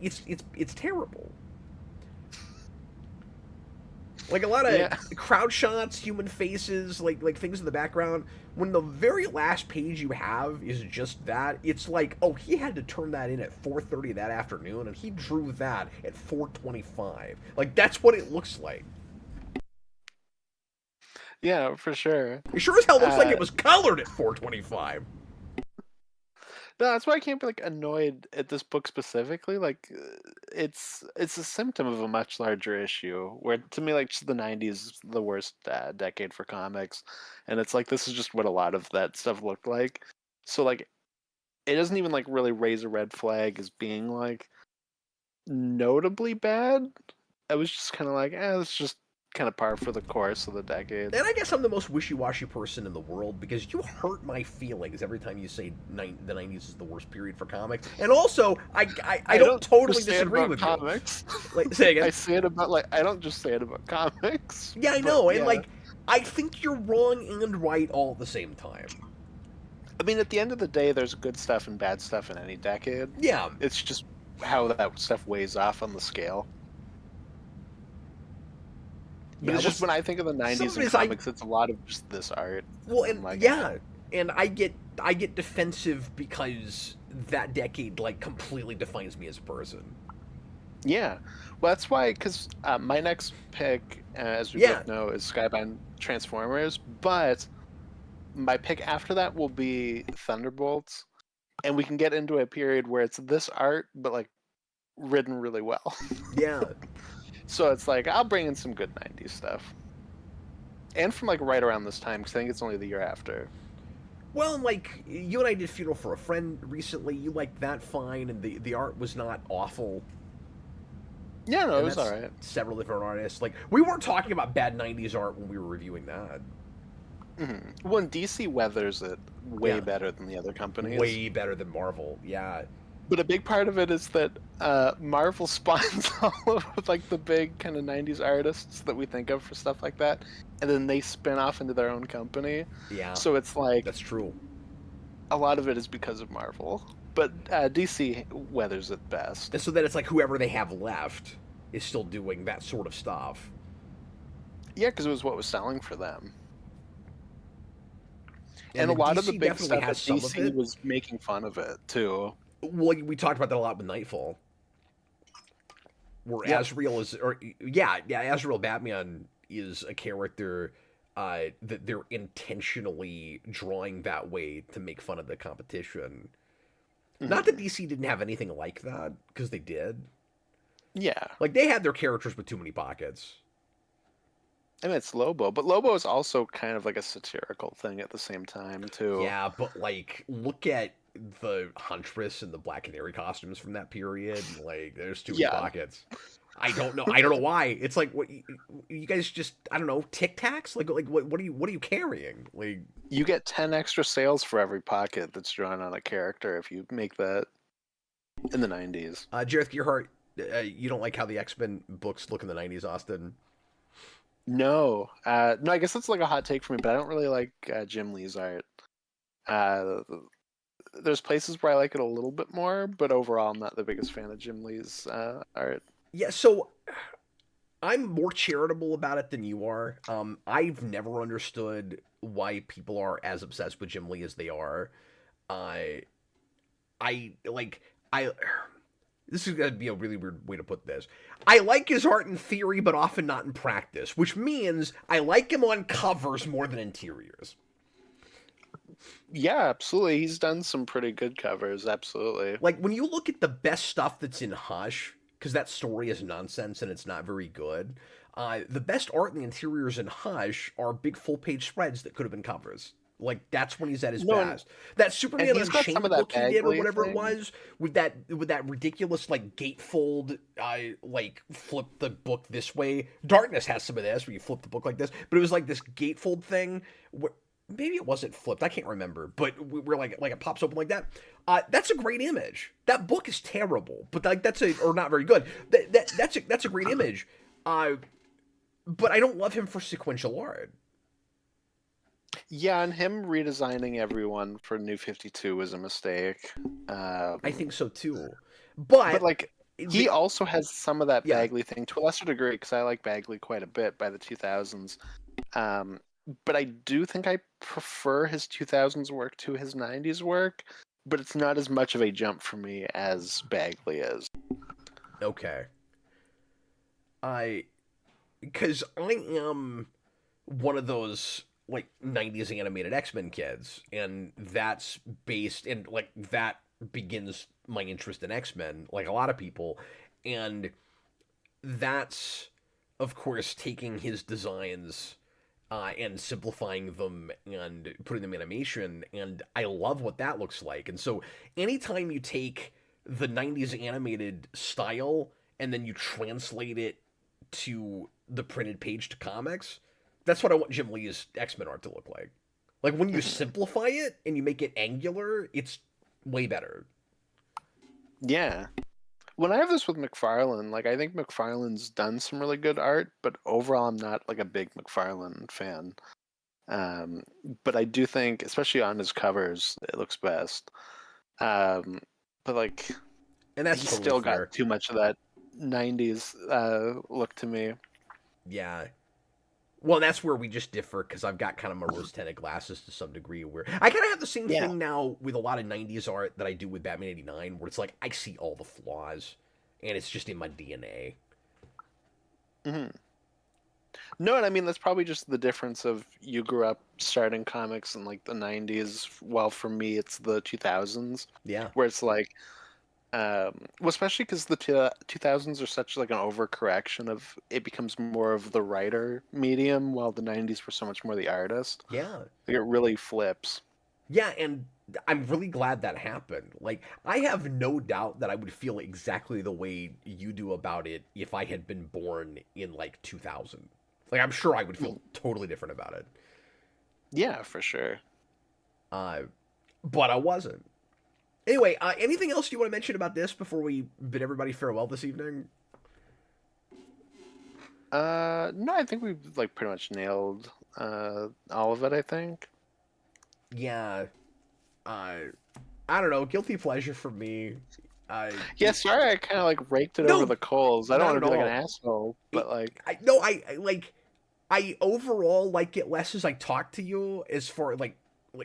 it's terrible. Like a lot of crowd shots, human faces, like things in the background. When the very last page you have is just that, it's like, oh, he had to turn that in at 4:30 that afternoon, and he drew that at 4:25. Like that's what it looks like. Yeah, for sure. It sure as hell looks like it was colored at 4:25. No, that's why I can't be like annoyed at this book specifically. Like, it's a symptom of a much larger issue. Where to me, like, just the '90s is the worst decade for comics, and it's like this is just what a lot of that stuff looked like. So like, it doesn't even like really raise a red flag as being like notably bad. I was just kind of like, it's just kind of par for the course of the decade. And I guess I'm the most wishy-washy person in the world because you hurt my feelings every time you say the 90s is the worst period for comics. And also, I don't totally just say it disagree about with comics. you. Like, say again. I say it about like I don't just say it about comics. Yeah, I but know. And yeah. like, I think you're wrong and right all at the same time. I mean, at the end of the day, there's good stuff and bad stuff in any decade. Yeah. It's just how that stuff weighs off on the scale. But Yeah, it's just when I think of the '90s in comics, it's a lot of just this art. Well, and like, yeah, and I get defensive because that decade like completely defines me as a person. Yeah, well, that's why. Because my next pick, as we both know, is Skybound Transformers. But my pick after that will be Thunderbolts, and we can get into a period where it's this art, but like written really well. Yeah. So it's like I'll bring in some good '90s stuff, and from like right around this time because I think it's only the year after. Well, like you and I did Funeral for a Friend recently. You liked that fine, and the art was not awful. Yeah, no, it was all right. Several different artists. Like we weren't talking about bad '90s art when we were reviewing that. Mm-hmm. Well, DC weathers it way better than the other companies. Way better than Marvel. Yeah. But a big part of it is that Marvel spawns all of like the big kind of '90s artists that we think of for stuff like that, and then they spin off into their own company. Yeah. So it's like that's true. A lot of it is because of Marvel, but DC weathers it best. And so then it's like whoever they have left is still doing that sort of stuff. Yeah, because it was what was selling for them. And a lot of the big stuff that DC was making fun of it too. Well, we talked about that a lot with Nightfall, where Azrael is, Azrael Batman is a character that they're intentionally drawing that way to make fun of the competition. Mm-hmm. Not that DC didn't have anything like that, because they did. Yeah, like they had their characters with too many pockets. And it's Lobo, but Lobo is also kind of like a satirical thing at the same time too. Yeah, but like look at the Huntress and the Black Canary costumes from that period. Like there's too many pockets. I don't know why. It's like what you guys just I don't know Tic Tacs. Like what are you carrying? Like you get 10 extra sales for every pocket that's drawn on a character if you make that in the '90s. Jareth Gearhart, you don't like how the X-Men books look in the '90s, Austin? No, no. I guess that's like a hot take for me, but I don't really like Jim Lee's art. There's places where I like it a little bit more, but overall, I'm not the biggest fan of Jim Lee's art. Yeah, so I'm more charitable about it than you are. I've never understood why people are as obsessed with Jim Lee as they are. This is going to be a really weird way to put this. I like his art in theory, but often not in practice, which means I like him on covers more than interiors. Yeah, absolutely. He's done some pretty good covers, absolutely. Like, when you look at the best stuff that's in Hush, because that story is nonsense and it's not very good, the best art in the interiors in Hush are big full-page spreads that could have been covers. Like that's when he's at his best. That Superman Unchained book he did, or whatever it was, with that ridiculous like gatefold, like flip the book this way. Darkness has some of this where you flip the book like this, but it was like this gatefold thing. Where, maybe it wasn't flipped. I can't remember, but we're like it pops open like that. That's a great image. That book is terrible, but like or not very good. That's a great image. But I don't love him for sequential art. Yeah, and him redesigning everyone for New 52 was a mistake. I think so too. But like he also has some of that Bagley thing to a lesser degree because I like Bagley quite a bit by the 2000s. But I do think I prefer his 2000s work to his 90s work, but it's not as much of a jump for me as Bagley is. Okay. Because I am one of those like 90s animated X-Men kids, and that's based and like that begins my interest in X-Men, like a lot of people. And that's, of course, taking his designs and simplifying them and putting them in animation. And I love what that looks like. And so anytime you take the 90s animated style and then you translate it to the printed page to comics, that's what I want Jim Lee's X-Men art to look like. Like when you simplify it and you make it angular, it's way better. Yeah. When I have this with McFarlane, like I think McFarlane's done some really good art, but overall I'm not like a big McFarlane fan. But I do think, especially on his covers, it looks best. But like And that's he's totally still fair. got too much of that 90s look to me. Yeah. Well, that's where we just differ because I've got kind of my rose-tinted glasses to some degree. Where I kind of have the same Yeah. thing now with a lot of '90s art that I do with Batman '89, where it's like I see all the flaws, and it's just in my DNA. No, and I mean that's probably just the difference of you grew up starting comics in like the 90s. Well, for me, it's the 2000s, Yeah. where it's like, well, especially because the 2000s are such like an overcorrection of it becomes more of the writer medium, while the 90s were so much more the artist. Yeah. Like, it really flips. Yeah, and I'm really glad that happened. Like, I have no doubt that I would feel exactly the way you do about it if I had been born in like 2000. Like, I'm sure I would feel totally different about it. Yeah, for sure. But I wasn't. Anyway, anything else you want to mention about this before we bid everybody farewell this evening? No, I think we've like pretty much nailed all of it, I think. Yeah. I don't know. Guilty pleasure for me. Yeah, sorry, I kind of like raked it No, over the coals. I don't not want to at be like all. an asshole, but like, I like. I overall like it less as I talk to you, as far like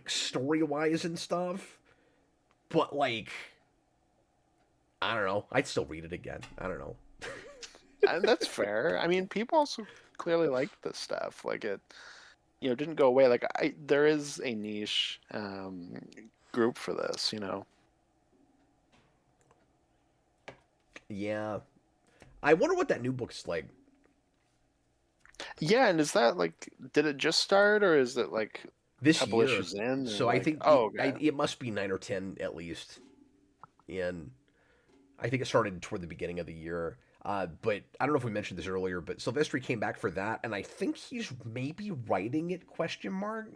story wise and stuff. But like, I don't know. I'd still read it again. I don't know. that's fair. I mean, people also clearly like this stuff. Like it, didn't go away. Like there is a niche group for this. Yeah. I wonder what that new book's like. Yeah, and is that like, did it just start, or is it like a This couple year. issues in? So Or I like, think oh, okay. it must be 9 or 10 at least. And I think it started toward the beginning of the year. But I don't know if we mentioned this earlier, but Silvestri came back for that, and I think he's maybe writing it, question mark.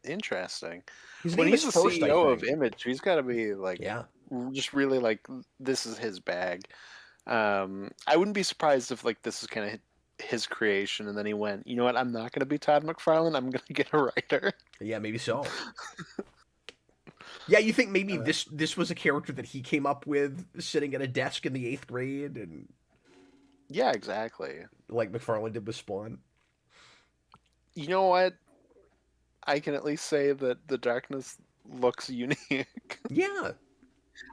Interesting. His When name he's is the first, I CEO of think. Image, he's got to be like, Yeah. just really like, this is his bag. I wouldn't be surprised if like this is kind of his creation, and then he went, you know what? I'm not going to be Todd McFarlane. I'm going to get a writer. Yeah, maybe so. Yeah, you think maybe this was a character that he came up with sitting at a desk in the 8th grade, and Yeah, exactly. like McFarlane did with Spawn? You know what? I can at least say that the Darkness looks unique. Yeah.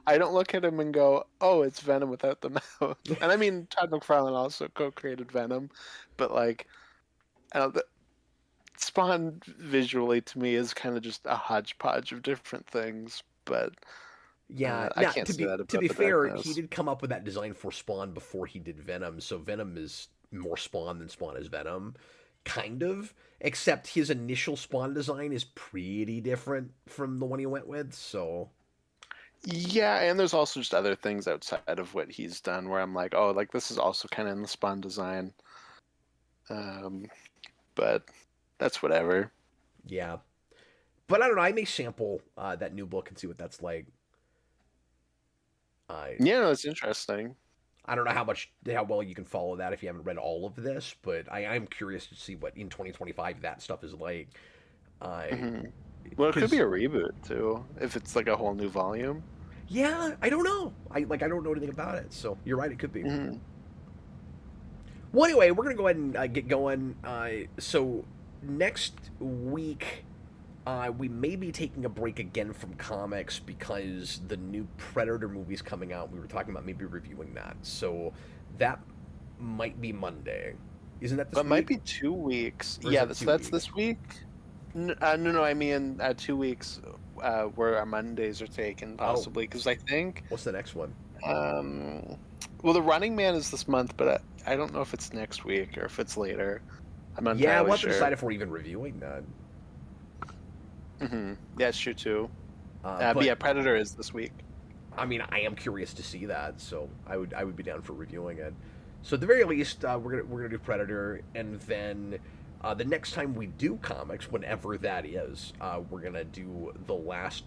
I don't look at him and go, "Oh, it's Venom without the mouth." And I mean, Todd McFarlane also co-created Venom, but like, Spawn visually to me is kind of just a hodgepodge of different things. But Yeah. I Now, can't say that to about be the fair, he Darkness. did come up with that design for Spawn before he did Venom, so Venom is more Spawn than Spawn is Venom, kind of. Except his initial Spawn design is pretty different from the one he went with. So Yeah, and there's also just other things outside of what he's done where I'm like, oh, like this is also kind of in the Spawn design. But that's whatever. yeah. But I don't know. I may sample that new book and see what that's like. I Yeah, no, it's interesting. I don't know how well you can follow that if you haven't read all of this, but I'm curious to see what in 2025 that stuff is like. I Hmm. Well, it could be because a reboot too, if it's like a whole new volume. yeah, I don't know. I don't know anything about it, so you're right. It could be. Hmm. Well, anyway, we're gonna go ahead and get going. So next week, we may be taking a break again from comics because the new Predator movie's coming out. We were talking about maybe reviewing that, so that might be Monday. Isn't that this But it might week? be 2 weeks. Or is Yeah, it so two that's weeks? this week. No, I mean 2 weeks where our Mondays are taken, Oh, possibly, because I think what's the next one? um, Well, the Running Man is this month, but I don't know if it's next week or if it's later. I'm not Yeah, entirely we'll have to sure. decide if we're even reviewing that. Yeah, it's true too. But yeah, Predator is this week. I mean, I am curious to see that, so I would be down for reviewing it. So at the very least, we're gonna do Predator, and then the next time we do comics, whenever that is, we're gonna do the last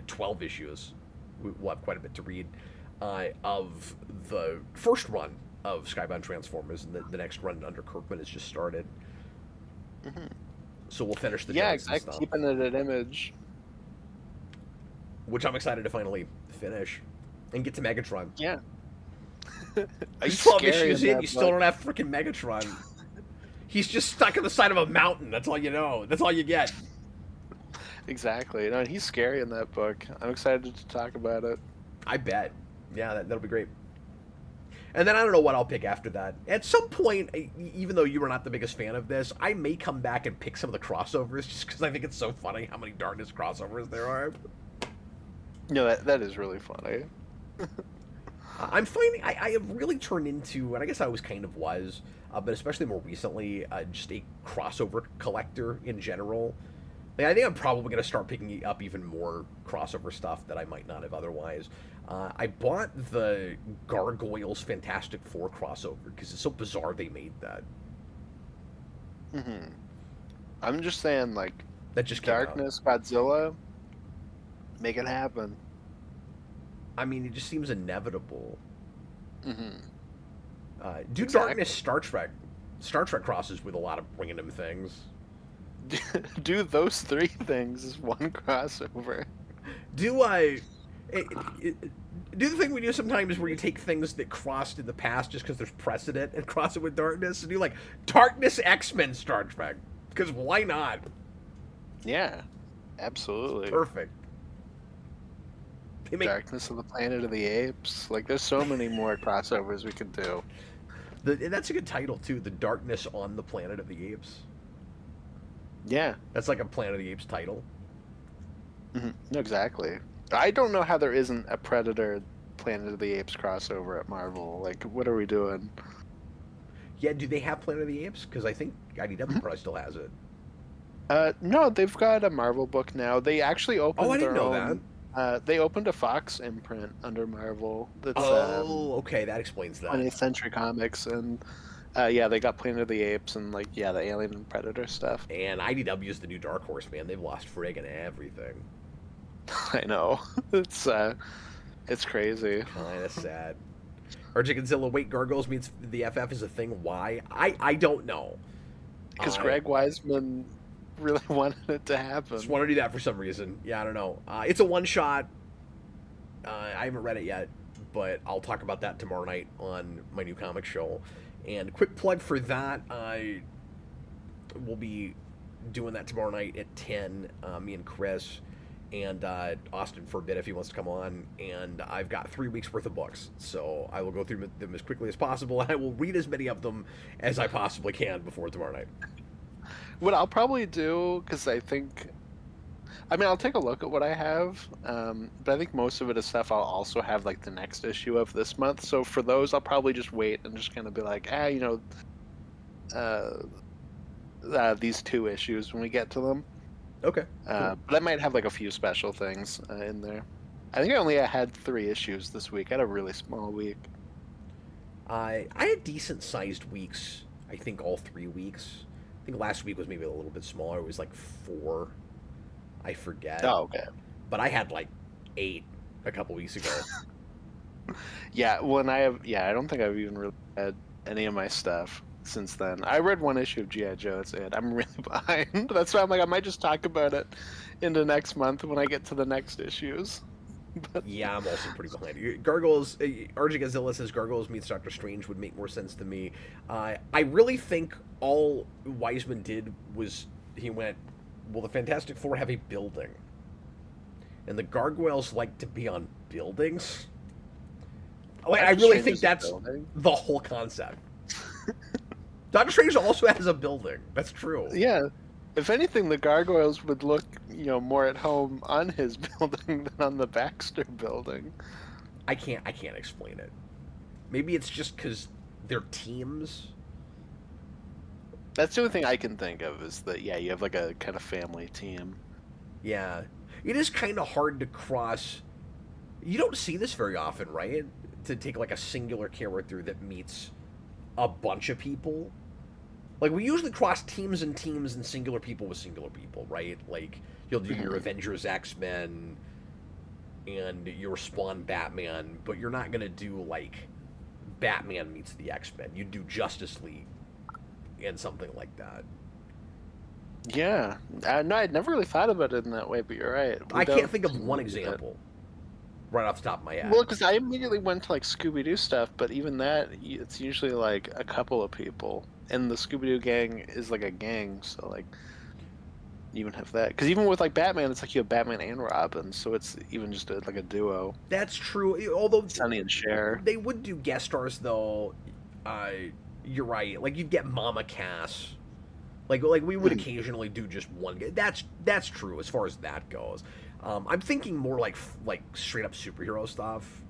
12 issues. We'll have quite a bit to read of the first run of Skybound Transformers, and the next run under Kirkman has just started. So we'll finish the Johnson stuff, keeping it at Image, which I'm excited to finally finish and get to Megatron. Yeah. Are you 12 issues in, you still don't have freaking Megatron. He's just stuck on the side of a mountain. That's all you know. That's all you get. Exactly. No, he's scary in that book. I'm excited to talk about it. I bet. Yeah, that'll be great. And then I don't know what I'll pick after that. At some point, even though you were not the biggest fan of this, I may come back and pick some of the crossovers just because I think it's so funny how many Darkness crossovers there are. No, that is really funny. I'm finding I have really turned into, and I guess I always kind of was, but especially more recently, just a crossover collector in general. Like, I think I'm probably going to start picking up even more crossover stuff that I might not have otherwise. I bought the Gargoyles Fantastic Four crossover because it's so bizarre they made that. I'm just saying, like, that just came Darkness, out. Godzilla, make it happen. I mean, it just seems inevitable. Do Exactly. Darkness Star Trek crosses with a lot of random things. Do those three things as one crossover. Do I do the thing we do sometimes where you take things that crossed in the past just because there's precedent and cross it with Darkness, and do like Darkness X-Men Star Trek, because why not? Yeah, absolutely. Perfect. Darkness of the Planet of the Apes. Like, there's so many more crossovers we could do. And that's a good title too. The Darkness on the Planet of the Apes. Yeah, that's like a Planet of the Apes title. No, exactly. I don't know how there isn't a Predator Planet of the Apes crossover at Marvel. Like, what are we doing? Yeah, do they have Planet of the Apes? Because I think IDW probably still has it. No, they've got a Marvel book now. They actually opened. Oh, I didn't know that. They opened a Fox imprint under Marvel. That's, okay, that explains that. 20th Century Comics, and yeah, they got Planet of the Apes and, like, yeah, the Alien and Predator stuff. And IDW is the new Dark Horse, man. They've lost friggin' everything. I know. It's crazy. Kinda sad. Arctic Godzilla, wait, Gargoyles meets the FF is a thing. Why? I don't know. Because Greg Weisman really wanted it to happen. Just want to do that for some reason. Yeah, I don't know. It's a one-shot. I haven't read it yet, but I'll talk about that tomorrow night on my new comic show. And quick plug for that, I will be doing that tomorrow night at 10, me and Chris, and Austin for a bit if he wants to come on. And I've got 3 weeks worth of books, so I will go through them as quickly as possible. I will read as many of them as I possibly can before tomorrow night. What I'll probably do, because I think, I mean, I'll take a look at what I have, but I think most of it is stuff I'll also have, like, the next issue of this month. So for those, I'll probably just wait and just kind of be like, you know, these 2 issues when we get to them. Okay. Cool. But I might have, like, a few special things in there. I think I only had 3 issues this week. I had a really small week. I had decent-sized weeks, I think, all 3 weeks. I think last week was maybe a little bit smaller. It was like 4. I forget. Oh, okay. But I had like 8 a couple weeks ago. Yeah, I don't think I've even really read any of my stuff since then. I read 1 issue of G.I. Joe, that's it. I'm really behind. That's why I'm like, I might just talk about it into next month when I get to the next issues. But... yeah, I'm also pretty behind. Gargoyles, RJ Godzilla says Gargoyles meets Doctor Strange would make more sense to me. I really think all Weisman did was he went, well, the Fantastic Four have a building, and the Gargoyles like to be on buildings. Like, I really think that's the whole concept. Doctor Strange also has a building. That's true. Yeah. If anything, the Gargoyles would look, you know, more at home on his building than on the Baxter building. I can't explain it. Maybe it's just because they're teams. That's the only thing I can think of is that, yeah, you have like a kind of family team. Yeah. It is kind of hard to cross. You don't see this very often, right? To take like a singular character that meets a bunch of people. Like, we usually cross teams and teams and singular people with singular people, right? Like, you'll do your Avengers X-Men and your Spawn Batman, but you're not going to do, like, Batman meets the X-Men. You do Justice League and something like that. Yeah. No, I'd never really thought about it in that way, but you're right. I can't think of one example right off the top of my head. Well, because I immediately went to like Scooby-Doo stuff, but even that, it's usually like a couple of people, and the Scooby-Doo gang is like a gang, so like you even have that. Because even with like Batman, it's like you have Batman and Robin, so it's even just like a duo. That's true. Although Sonny and Cher, they would do guest stars though. You're right. Like you'd get Mama Cass. Like we would occasionally do just one. That's true as far as that goes. I'm thinking more like straight up superhero stuff,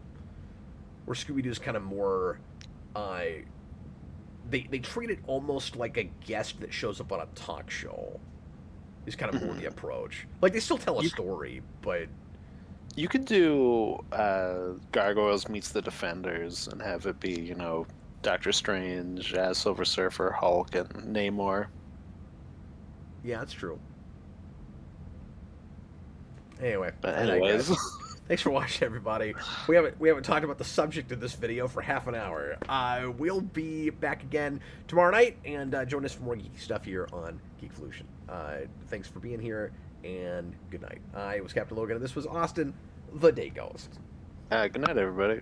where Scooby-Doo's kind of more. They treat it almost like a guest that shows up on a talk show. Is kind of more the approach. Like they still tell a story, but you could do Gargoyles meets the Defenders and have it be, you know, Doctor Strange, Silver Surfer, Hulk, and Namor. Yeah, that's true. Anyway, But anyways, thanks for watching, everybody. We haven't talked about the subject of this video for half an hour. We'll be back again tomorrow night, and join us for more geeky stuff here on Geekvolution. Thanks for being here, and good night. I was Captain Logan, and this was Austin, the Day Ghost. good night, everybody.